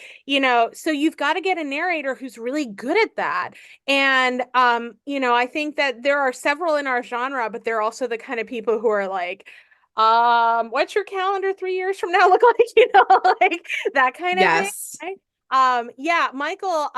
so you've got to get a narrator who's really good at that. And I think that there are several in our genre, but they're also the kind of people who are like, what's your calendar 3 years from now look like? Like that kind of thing. Yes. Right? Yeah, Michael,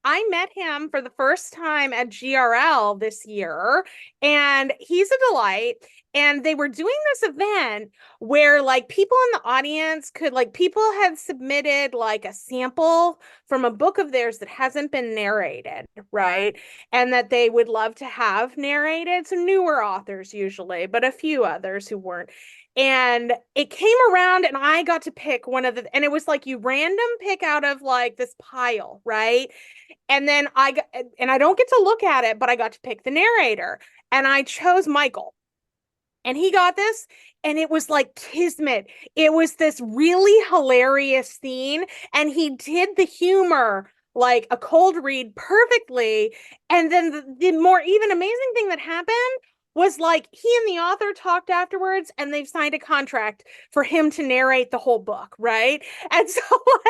I met him for the first time at GRL this year, and he's a delight. And they were doing this event where like people in the audience could, like, people had submitted like a sample from a book of theirs that hasn't been narrated, right? And that they would love to have narrated. So newer authors usually, but a few others who weren't. And it came around and I got to pick one of the, and it was like you random pick out of like this pile, right? And then I got, and I don't get to look at it, but I got to pick the narrator. And I chose Michael. And he got this, and it was like kismet. It was this really hilarious scene, and he did the humor like a cold read perfectly. And then the more even amazing thing that happened was like he and the author talked afterwards, and they've signed a contract for him to narrate the whole book, right? And so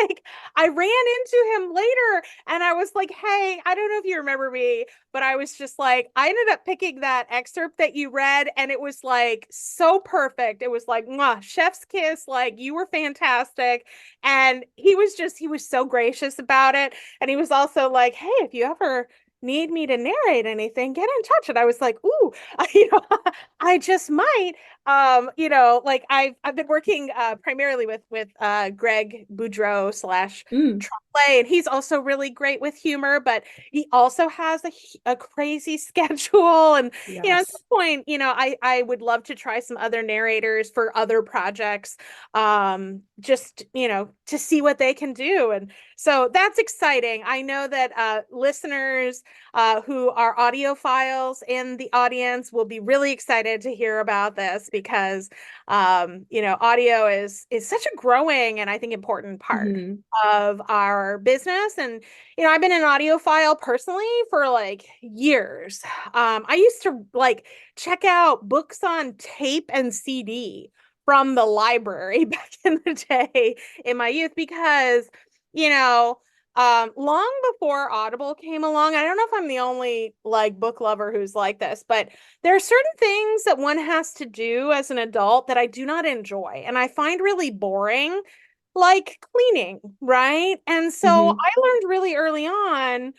like I ran into him later and I was like, "Hey, I don't know if you remember me, but I was just like, I ended up picking that excerpt that you read, and it was like so perfect. It was like, mwah, chef's kiss. Like, you were fantastic." And he was so gracious about it. And he was also like, "Hey, if you ever need me to narrate anything, get in touch." And I was like, "Ooh, I just might." Like I've been working primarily with Greg Boudreau slash Mm, Tremblay, and he's also really great with humor, but he also has a crazy schedule. And at some yes. point, I would love to try some other narrators for other projects, just to see what they can do. And so that's exciting. I know that listeners who are audiophiles in the audience will be really excited to hear about this, because audio is such a growing and I think important part Hmm. of our business. And I've been an audiophile personally for like years. I used to like check out books on tape and CD from the library back in the day in my youth, because you know long before Audible came along, I don't know if I'm the only like book lover who's like this, but there are certain things that one has to do as an adult that I do not enjoy and I find really boring, like cleaning, right? And so Hmm. I learned really early on,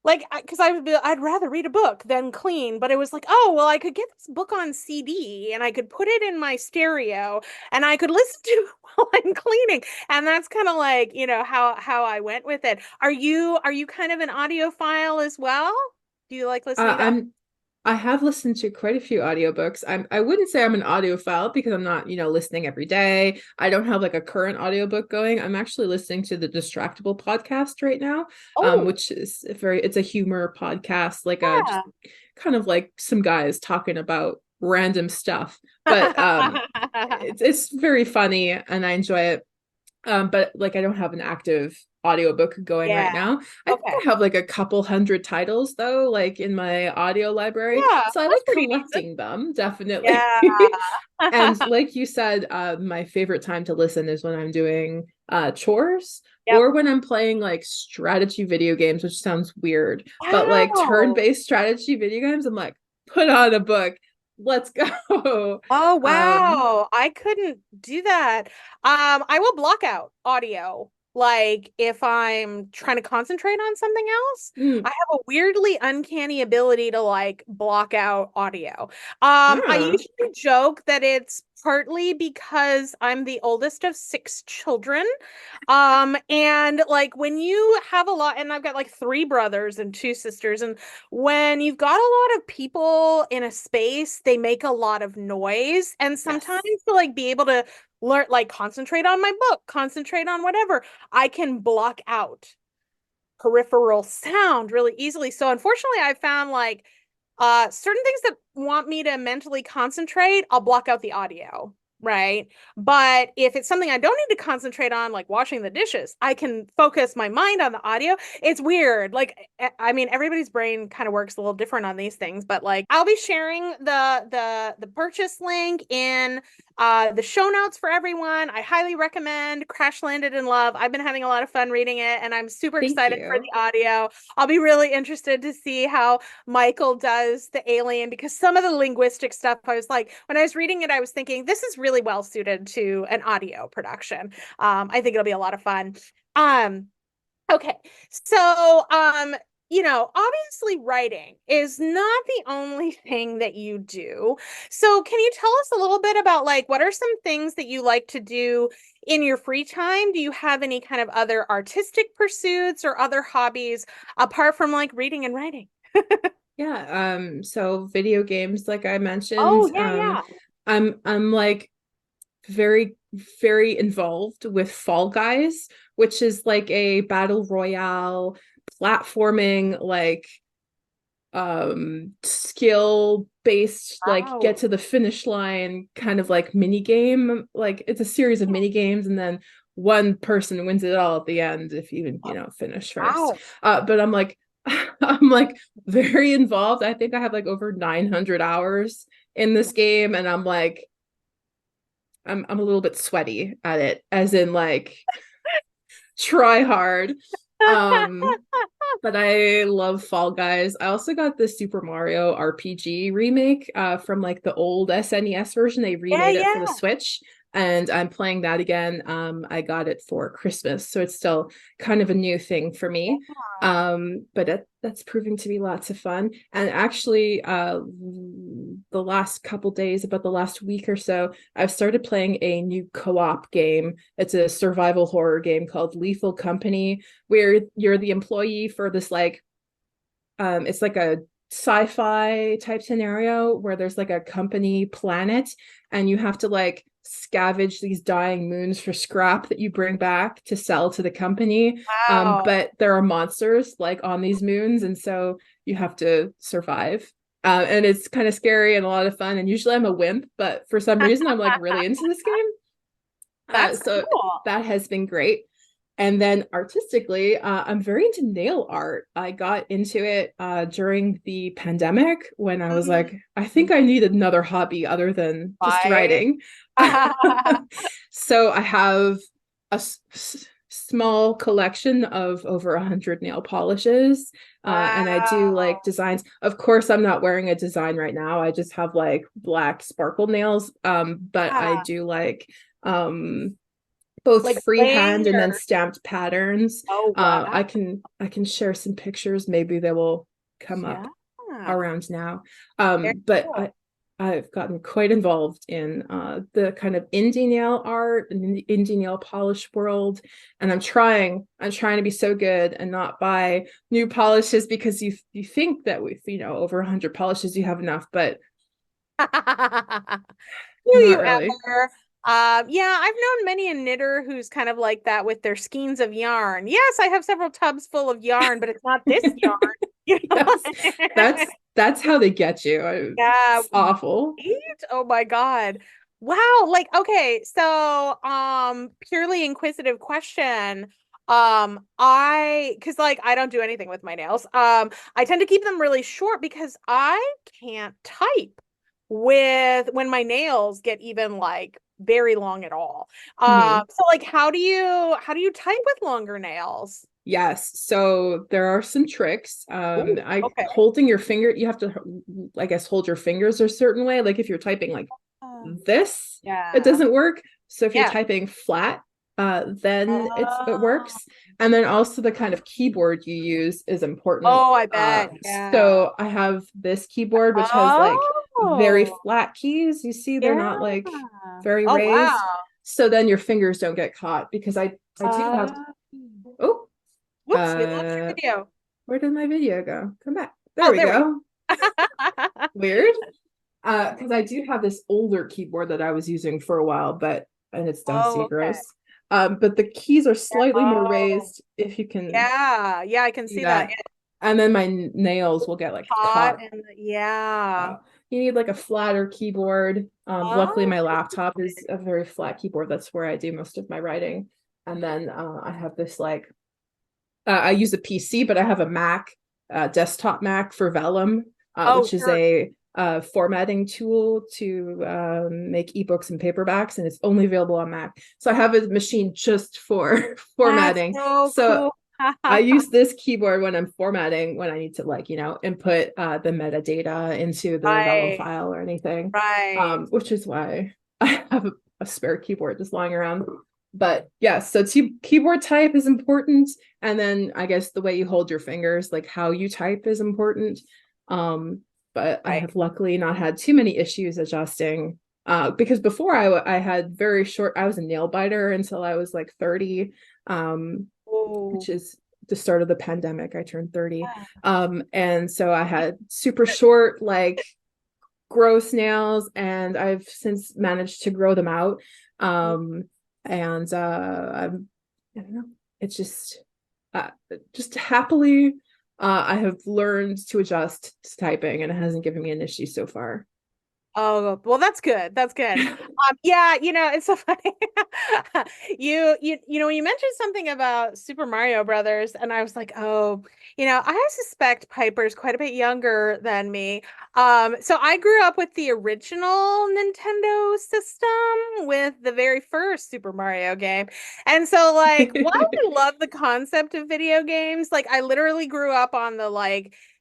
like, because I'd rather read a book than clean, but it was like, oh, well, I could get this book on CD and I could put it in my stereo and I could listen to it while I'm cleaning. And that's kind of like, how I went with it. Are you kind of an audiophile as well? Do you like listening to? I'm I have listened to quite a few audiobooks. I wouldn't say I'm an audiophile because I'm not, listening every day. I don't have like a current audiobook going. I'm actually listening to the Distractable podcast right now, Oh, which is it's a humor podcast, like just yeah. kind of like some guys talking about random stuff. But it's very funny and I enjoy it. But like I don't have an active audiobook going right Yeah. now. I think Okay. I have like a couple hundred titles though, like in my audio library. Yeah, So I that's like pretty decent. collecting them, definitely. Yeah. And like you said, my favorite time to listen is when I'm doing chores Yep. or when I'm playing like strategy video games, which sounds weird, but like Wow. turn-based strategy video games, I'm like, put on a book. Let's go. Oh, Um, wow. I couldn't do that. I will block out audio. Like if I'm trying to concentrate on something else, I mm, have a weirdly uncanny ability to like block out audio. I yeah. usually joke that it's partly because I'm the oldest of six children. And like when you have a lot, and I've got like three brothers and two sisters, and when you've got a lot of people in a space, they make a lot of noise. And sometimes Yes. to like be able to learn, like concentrate on my book, concentrate on whatever, I can block out peripheral sound really easily. So unfortunately, I found like certain things that want me to mentally concentrate, I'll block out the audio. right? But if it's something I don't need to concentrate on, like washing the dishes, I can focus my mind on the audio. It's weird. Like, I mean, everybody's brain kind of works a little different on these things, but like I'll be sharing the purchase link in the show notes for everyone. I highly recommend Crash Landed in Love. I've been having a lot of fun reading it, and I'm super Thank excited for you. the audio. I'll be really interested to see how Michael does the alien, because some of the linguistic stuff, I was like, when I was reading it, I was thinking this is really well suited to an audio production. I think it'll be a lot of fun. Um, okay, so obviously writing is not the only thing that you do. So can you tell us a little bit about like what are some things that you like to do in your free time? Do you have any kind of other artistic pursuits or other hobbies apart from like reading and writing? Yeah, so video games, like I mentioned, Oh, yeah, yeah. I'm like very, very involved with Fall Guys, which is like a battle royale platforming, like skill based, like get Wow. to the finish line kind of like mini game. Like it's a series of mini games, and then one person wins it all at the end if you finish first. Wow. But I'm like I'm like very involved. I think I have like over 900 hours in this game, and I'm like I'm a little bit sweaty at it, as in like try hard. Um but I love Fall Guys. I also got the Super Mario RPG remake from like the old SNES version. They Yeah, remade it for the yeah. Switch, and I'm playing that again. I got it for Christmas, so it's still kind of a new thing for me. But that's proving to be lots of fun. And actually, the last couple days, about the last week or so, I've started playing a new co-op game. It's a survival horror game called Lethal Company, where you're the employee for this like it's like a sci-fi type scenario where there's like a company planet, and you have to like scavenge these dying moons for scrap that you bring back to sell to the company. Wow. But there are monsters like on these moons, and so you have to survive. And it's kind of scary and a lot of fun, and usually I'm a wimp, but for some reason I'm like really into this game. That's So cool. that has been great. And then artistically, I'm very into nail art. I got into it during the pandemic when I was like, I think I need another hobby other than just Right. writing. So I have a small collection of over 100 nail polishes. And I do like Wow. designs. Of course, I'm not wearing a design right now. I just have like black sparkle nails. But I Yeah. do like um both Like freehand bling and then or stamped patterns. oh wow. I can share some pictures. Maybe they will come up Yeah. around now. Very But cool. I've gotten quite involved in the kind of indie nail art and the indie nail polish world, and I'm trying to be so good and not buy new polishes, because you think that with over 100 polishes you have enough, but Do not you really. ever? Yeah, I've known many a knitter who's kind of like that with their skeins of yarn. Yes, I have several tubs full of yarn, but it's not this yarn. You know? Yes, that's how they get you. Yeah. It's awful. Right? Oh my God. Wow. Like, okay, so purely inquisitive question. Because like I don't do anything with my nails. I tend to keep them really short because I can't type with when my nails get even like very long at all. Mhm. So like how do you type with longer nails? Yes. So there are some tricks. Ooh, I okay. holding your finger, you have to, I guess, hold your fingers a certain way. Like if you're typing like this, it Yeah. doesn't work. So if you're Yeah. typing flat, then it Oh, works. And then also the kind of keyboard you use is important. oh, I bet. Yeah. So I have this keyboard which has like very Oh, flat keys. You see, they're yeah. not like very Oh, raised. wow. So then your fingers don't get caught, because I do have, Uh, oh, whoops, we lost your video. where did my video go? Come back. There Oh, we there we go. go. Weird. Because I do have this older keyboard that I was using for a while, and it's Oh, dusty, okay. gross. But the keys are slightly more Oh, raised, if you can yeah. Yeah, I can see see that. that. And then my nails will get like Hot caught. and yeah. Uh, you need like a flatter keyboard. Luckily, Oh, my laptop is a very flat keyboard. That's where I do most of my writing. And then I have this like I use a PC, but I have a Mac, desktop Mac for Vellum, oh, which is sure. a formatting tool to make ebooks and paperbacks, and it's only available on Mac. So I have a machine just for That's formatting. so So cool. I use this keyboard when I'm formatting, when I need to like, input the metadata into the Vellum Right, file or anything, right, which is why I have a spare keyboard just lying around. But yeah, so keyboard type is important. And then I guess the way you hold your fingers, like how you type is important. Um, but I right. have luckily not had too many issues adjusting. Because before I had very short, I was a nail biter until I was like 30. Oh, Which is the start of the pandemic. I turned 30. yeah. And so I had super short, like gross nails, and I've since managed to grow them out. And I don't know, it's just happily, I have learned to adjust to typing, and it hasn't given me an issue so far. Oh, well, that's good. That's good. Yeah, it's so funny. When you mentioned something about Super Mario Brothers, and I was like, oh, I suspect Piper's quite a bit younger than me. So I grew up with the original Nintendo system with the very first Super Mario game. And so like while I love the concept of video games, like I literally grew up on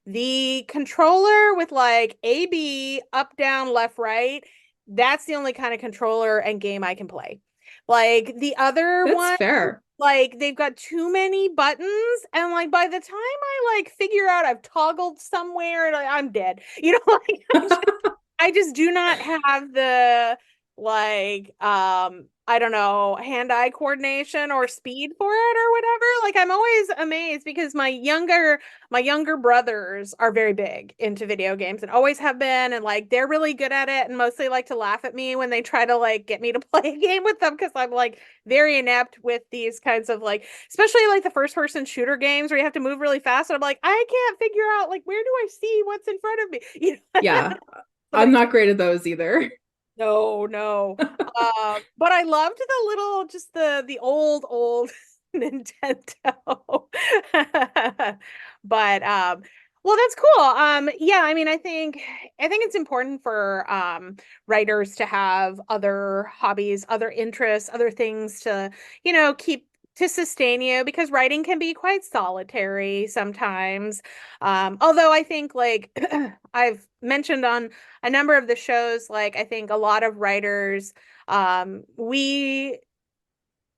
the controller with like A, B, up, down, left, right. That's the only kind of controller and game I can play. Like the other That's one, fair. like they've got too many buttons, and like by the time I like figure out I've toggled somewhere, like, I'm dead. Like I just do not have the I don't know, hand-eye coordination or speed for it or whatever. Like I'm always amazed because my younger brothers are very big into video games and always have been, and like they're really good at it and mostly like to laugh at me when they try to like get me to play a game with them because I'm like very inept with these kinds of like, especially like the first person shooter games where you have to move really fast, and I'm like I can't figure out like where do I see what's in front of me. Yeah, I'm Somebody's not great at those either. no, no. But I loved the little, just the old Nintendo. But well, that's cool. Yeah, I mean, I think it's important for writers to have other hobbies, other interests, other things to, keep to sustain you because writing can be quite solitary sometimes. Although I think like I've mentioned on a number of the shows, like I think a lot of writers, we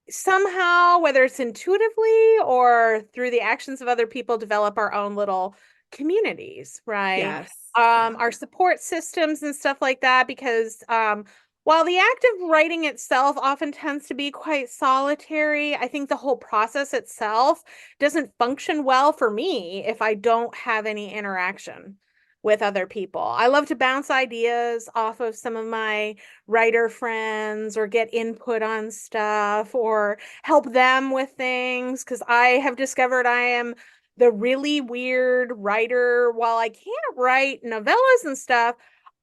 somehow, whether it's intuitively or through the actions of other people, develop our own little communities, right? Yes. Yeah. Our support systems and stuff like that, because while the act of writing itself often tends to be quite solitary, I think the whole process itself doesn't function well for me if I don't have any interaction with other people. I love to bounce ideas off of some of my writer friends or get input on stuff or help them with things because I have discovered I am the really weird writer. While I can't write novellas and stuff,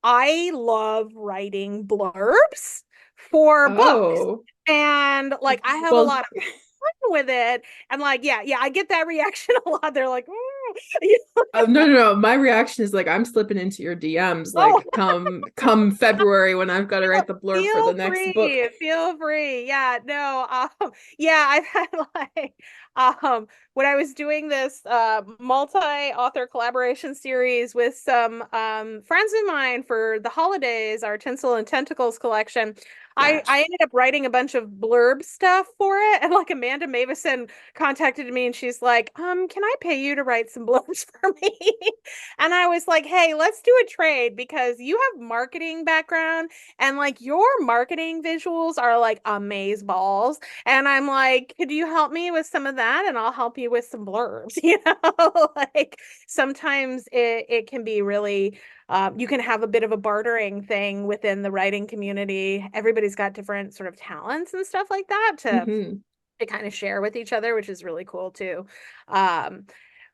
I love writing blurbs for books. Oh, And like I have a well, lot of fun with it. And like, yeah, yeah, I get that reaction a lot. They're like, no, no, no. My reaction is like I'm slipping into your DMs oh, like come February when I've got to write the blurb for the feel next book. free, feel free. Yeah, no, yeah, I've had like, when I was doing this multi-author collaboration series with some friends of mine for the holidays, our Tinsel and Tentacles collection, I Yes. ended up writing a bunch of blurb stuff for it, and like Amanda Mavison contacted me, and she's like, can I pay you to write some blurbs for me? And I was like, hey, let's do a trade because you have marketing background and like your marketing visuals are like amaze balls. And I'm like, could you help me with some of that? And I'll help you with some blurbs. Like sometimes it can be really, you can have a bit of a bartering thing within the writing community. Everybody's got different sort of talents and stuff like that Hmm. to kind of share with each other, which is really cool too. Um,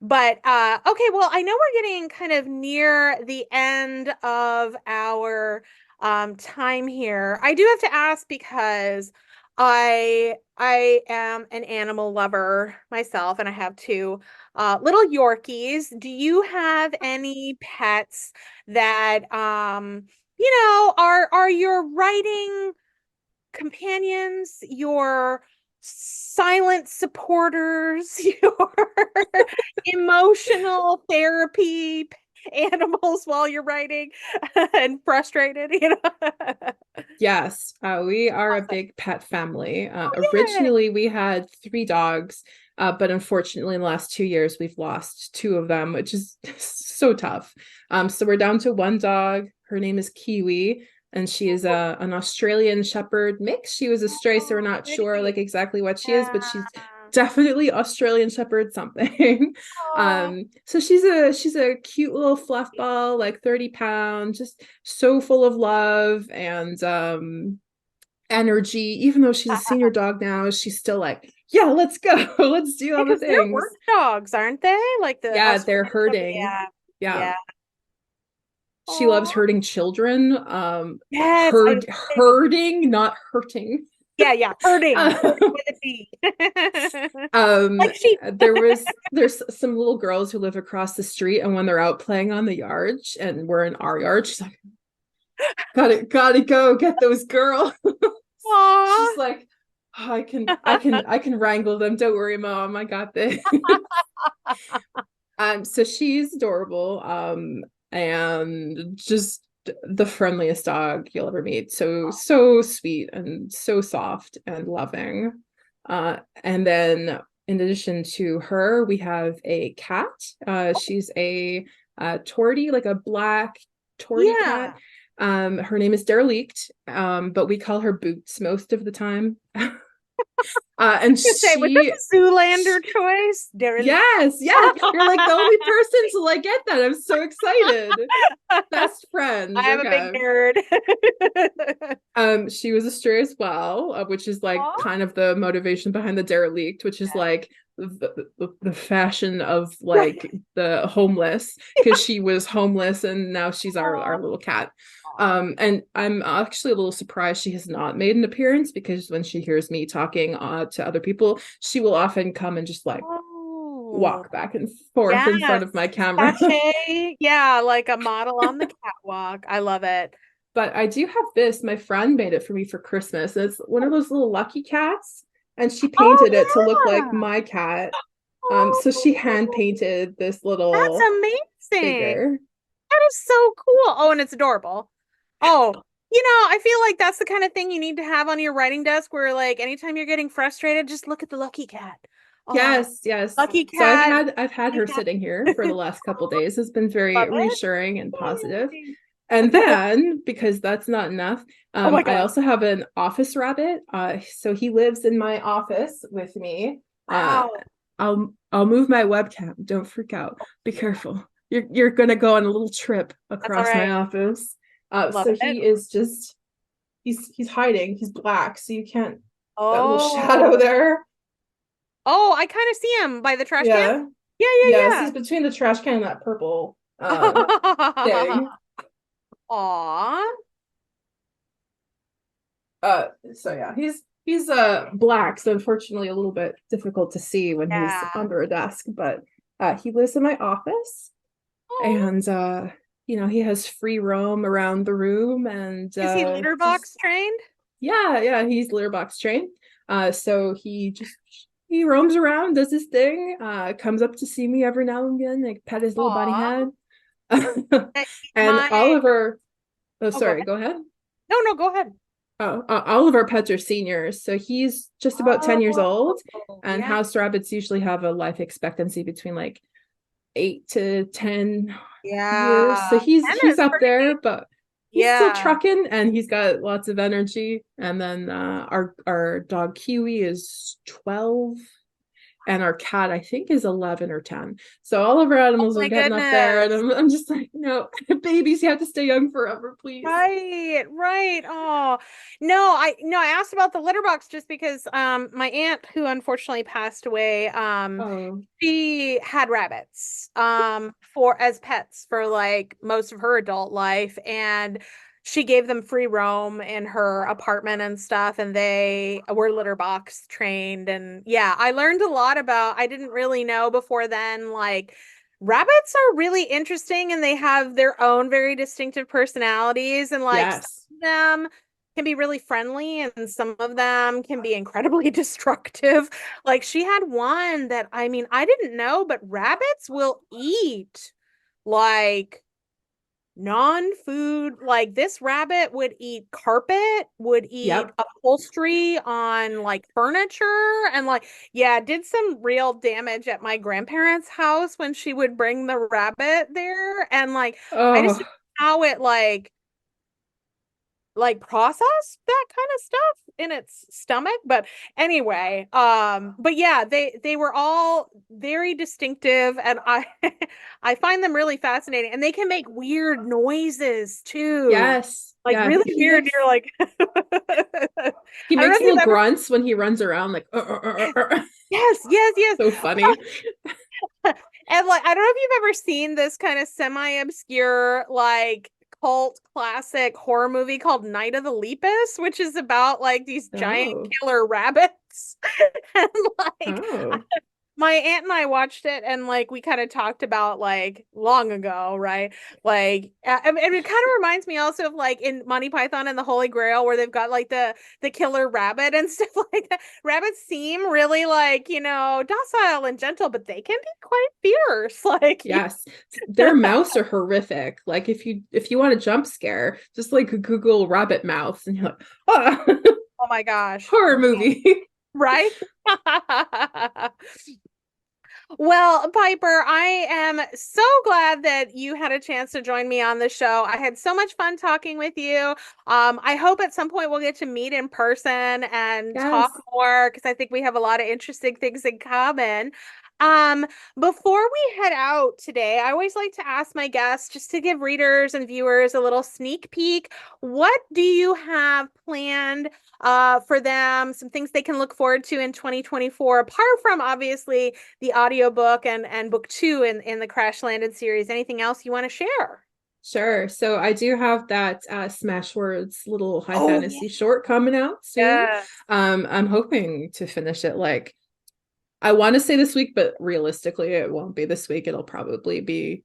but okay, well, I know we're getting kind of near the end of our time here. I do have to ask because I am an animal lover myself, and I have two little Yorkies. Do you have any pets that are your writing companions, your silent supporters, your emotional therapy animals while you're writing and frustrated, Yes, we are a Awesome. big pet family. Yeah. Originally, we had three dogs, but unfortunately, in the last 2 years, we've lost two of them, which is so tough. So we're down to one dog. Her name is Kiwi, and she is an Australian Shepherd mix. She was a stray, so we're Oh, not sure like pretty. exactly what she is, but Yeah. she's definitely Australian Shepherd something. Oh, So she's a cute little fluff ball, like 30 pounds, just so full of love and energy. Even though she's a senior dog now, she's still like, yeah, let's go. Let's do all the because they're things. work dogs, aren't they? Like the Yeah, they're Australian Shepherd. herding. Yeah. Yeah. Yeah. She loves Oh, herding children. yes. I was gonna say the D. Herding, not hurting. Yeah, yeah. Herding. Herding um, with a D. Like sheep. there's some little girls who live across the street, and when they're out playing on the yard and we're in our yard, she's like, gotta go get those girls. Aw. She's like, oh, I can wrangle them. Don't worry, mom. I got this. So she's adorable. And just the friendliest dog you'll ever meet. So sweet and so soft and loving. And then in addition to her, we have a cat. She's a tortie, like a black tortie cat. Yeah. Her name is Derelict, but we call her Boots most of the time. And I was gonna say, was she, this a Zoolander choice? Derelict. yes, yes, you're like the only person to like get that. I'm so excited. Best I friends. am a big Okay. nerd. She was a stray as well, which is like Aw. kind of the motivation behind the derelict, which is like the fashion of Right. like the homeless, because she was homeless and now she's our Aw. little cat. Aw. And I'm actually a little surprised she has not made an appearance, because when she hears me talking to other people, she will often come and just like Oh, walk back and forth in front yes. of my camera. Sachet. Yeah, like a model on the catwalk. I love it. But I do have this. My friend made it for me for Christmas. It's one of those little lucky cats, and she painted it to look Oh, like yeah. my cat. So she hand Oh, painted this that's little amazing. figure. That is so cool. Oh, and it's adorable. Oh, I feel like that's the kind of thing you need to have on your writing desk where, like, anytime you're getting frustrated, just look at the lucky cat. Oh, Yes, yes. lucky So I've cat. had I've had Lucky her cat. sitting here for the last couple days. It's been very Love it. reassuring and positive. Yay. And then, because that's not enough, Oh my I God. also have an office rabbit. So he lives in my office with me. Uh, Wow. I'll move my webcam. Don't freak out. Be careful. You're gonna go on a little trip That's all across my right. office. Love So it. he is just he's hiding. He's black, so you can't, that little shadow Oh. there. Oh, I kind of see him by the trash can. Yeah. Yeah, Yes, yeah, he's between the trash can and that purple yeah. thing. Aw. So yeah, he's black, so unfortunately a little bit difficult to see when he's Yeah. under a desk, but he lives in my office, Oh. and he has free roam around the room, and Is he litter box just, trained? yeah, he's litter box trained. So he roams around, does his thing, comes up to see me every now and again, like pet his little bunny Aw. head. Uh, And My, Oliver, oh oh, go sorry, ahead. go ahead. No, no, go ahead. Oh, all of our pets are seniors, so he's just about 10 years old, Oh, and yeah, house rabbits usually have a life expectancy between like 8 to 10 years. So yeah. he's Anna's up pretty, there, but he's still yeah. trucking, and he's got lots of energy. And then our dog Kiwi is 12, and our cat I think is 11 or 10. So all of our Oh animals are my getting up there, and goodness. I'm just like, no, babies, you have to stay young forever, please. Right, right. Oh, no, I asked about the litter box just because my aunt who unfortunately passed away, Oh, she had rabbits for as pets for like most of her adult life, and she gave them free roam in her apartment and stuff, and they were litter box trained. And yeah, I learned a lot about, I didn't really know before then, like rabbits are really interesting and they have their own very distinctive personalities, and like some Yes. of them can be really friendly and some of them can be incredibly destructive. Like she had one that, I mean, I didn't know, but rabbits will eat like non-food. Like this rabbit would eat carpet, would eat Yep. upholstery on like furniture, and like yeah, did some real damage at my grandparents' house when she would bring the rabbit there. And like I just Oh, don't know how it like process that kind of stuff in its stomach. But anyway, but yeah, they were all very distinctive, and I I find them really fascinating, and they can make weird noises too, yes. like Yeah. really weird. You're like I He don't know makes if you've little ever, grunts when he runs around like yes, yes, yes. so funny. And like I don't know if you've ever seen this kind of semi-obscure like cult classic horror movie called Night of the Lepus, which is about like these giant Oh. killer rabbits. And like Oh. my aunt and I watched it, and like we kind of talked about like long ago, right? Like and it kind of reminds me also of like in Monty Python and the Holy Grail, where they've got like the killer rabbit and stuff like that. Rabbits seem really like, docile and gentle, but they can be quite fierce. Like Yes. Their mouths are horrific. Like if you want a jump scare, just like Google rabbit mouths and you're like, oh, oh my gosh. horror movie. Right? Well, Piper, I am so glad that you had a chance to join me on the show. I had so much fun talking with you. I hope at some point we'll get to meet in person and talk Yes. more, because I think we have a lot of interesting things in common. Um, Before we head out today, I always like to ask my guests just to give readers and viewers a little sneak peek. What do you have planned for them? Some things they can look forward to in 2024, apart from obviously the audiobook and book two in the Crash Landed series. Anything else you want to share? Sure. So I do have that Smashwords little high Oh, yeah. fantasy short coming out soon. Yes. I'm hoping to finish it like I want to say this week, but realistically it won't be this week. It'll probably be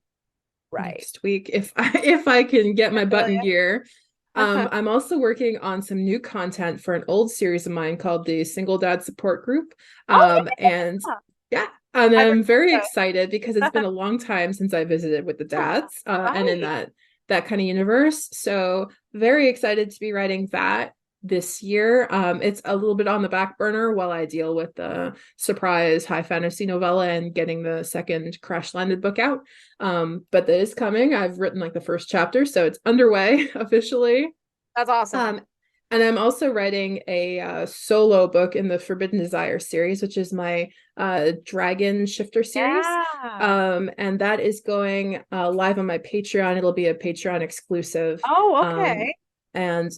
Right. next week if I can get my butt in Really? gear. I'm also working on some new content for an old series of mine called the Single Dad Support Group. Oh, And yeah. yeah, and I've I'm very heard excited because it's of been a long time since I visited with the those. dads, and in Right. that kind of universe. So very excited to be writing that this year. It's a little bit on the back burner while I deal with the surprise high fantasy novella and getting the second Crash Landed book out. But that is coming. I've written like the first chapter, so it's underway officially. That's awesome. Um, and I'm also writing a solo book in the Forbidden Desire series, which is my Dragon Shifter series. Yeah. And that is going live on my Patreon. It'll be a Patreon exclusive. Oh, Um, okay. and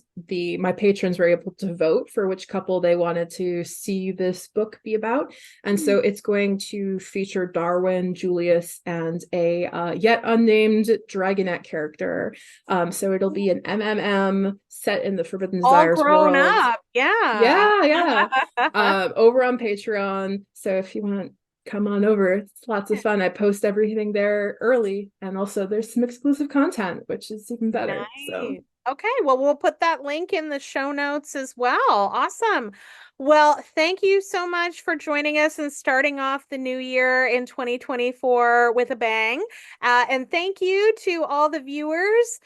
my patrons were able to vote for which couple they wanted to see this book be about. And so it's going to feature Darwin, Julius, and a yet unnamed dragonette character. So it'll be an MMM set in the Forbidden All Desires grown world. up. Yeah. Yeah, yeah. Over on Patreon. So if you want, come on over. It's lots of fun. I post everything there early, and also there's some exclusive content, which is even better. So Nice. Okay, well, we'll put that link in the show notes as well. Awesome. Well, thank you so much for joining us and starting off the new year in 2024 with a bang. And thank you to all the viewers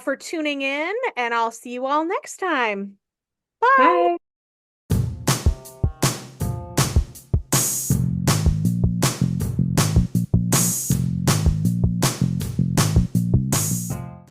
for tuning in, and I'll see you all next time. Bye. bye.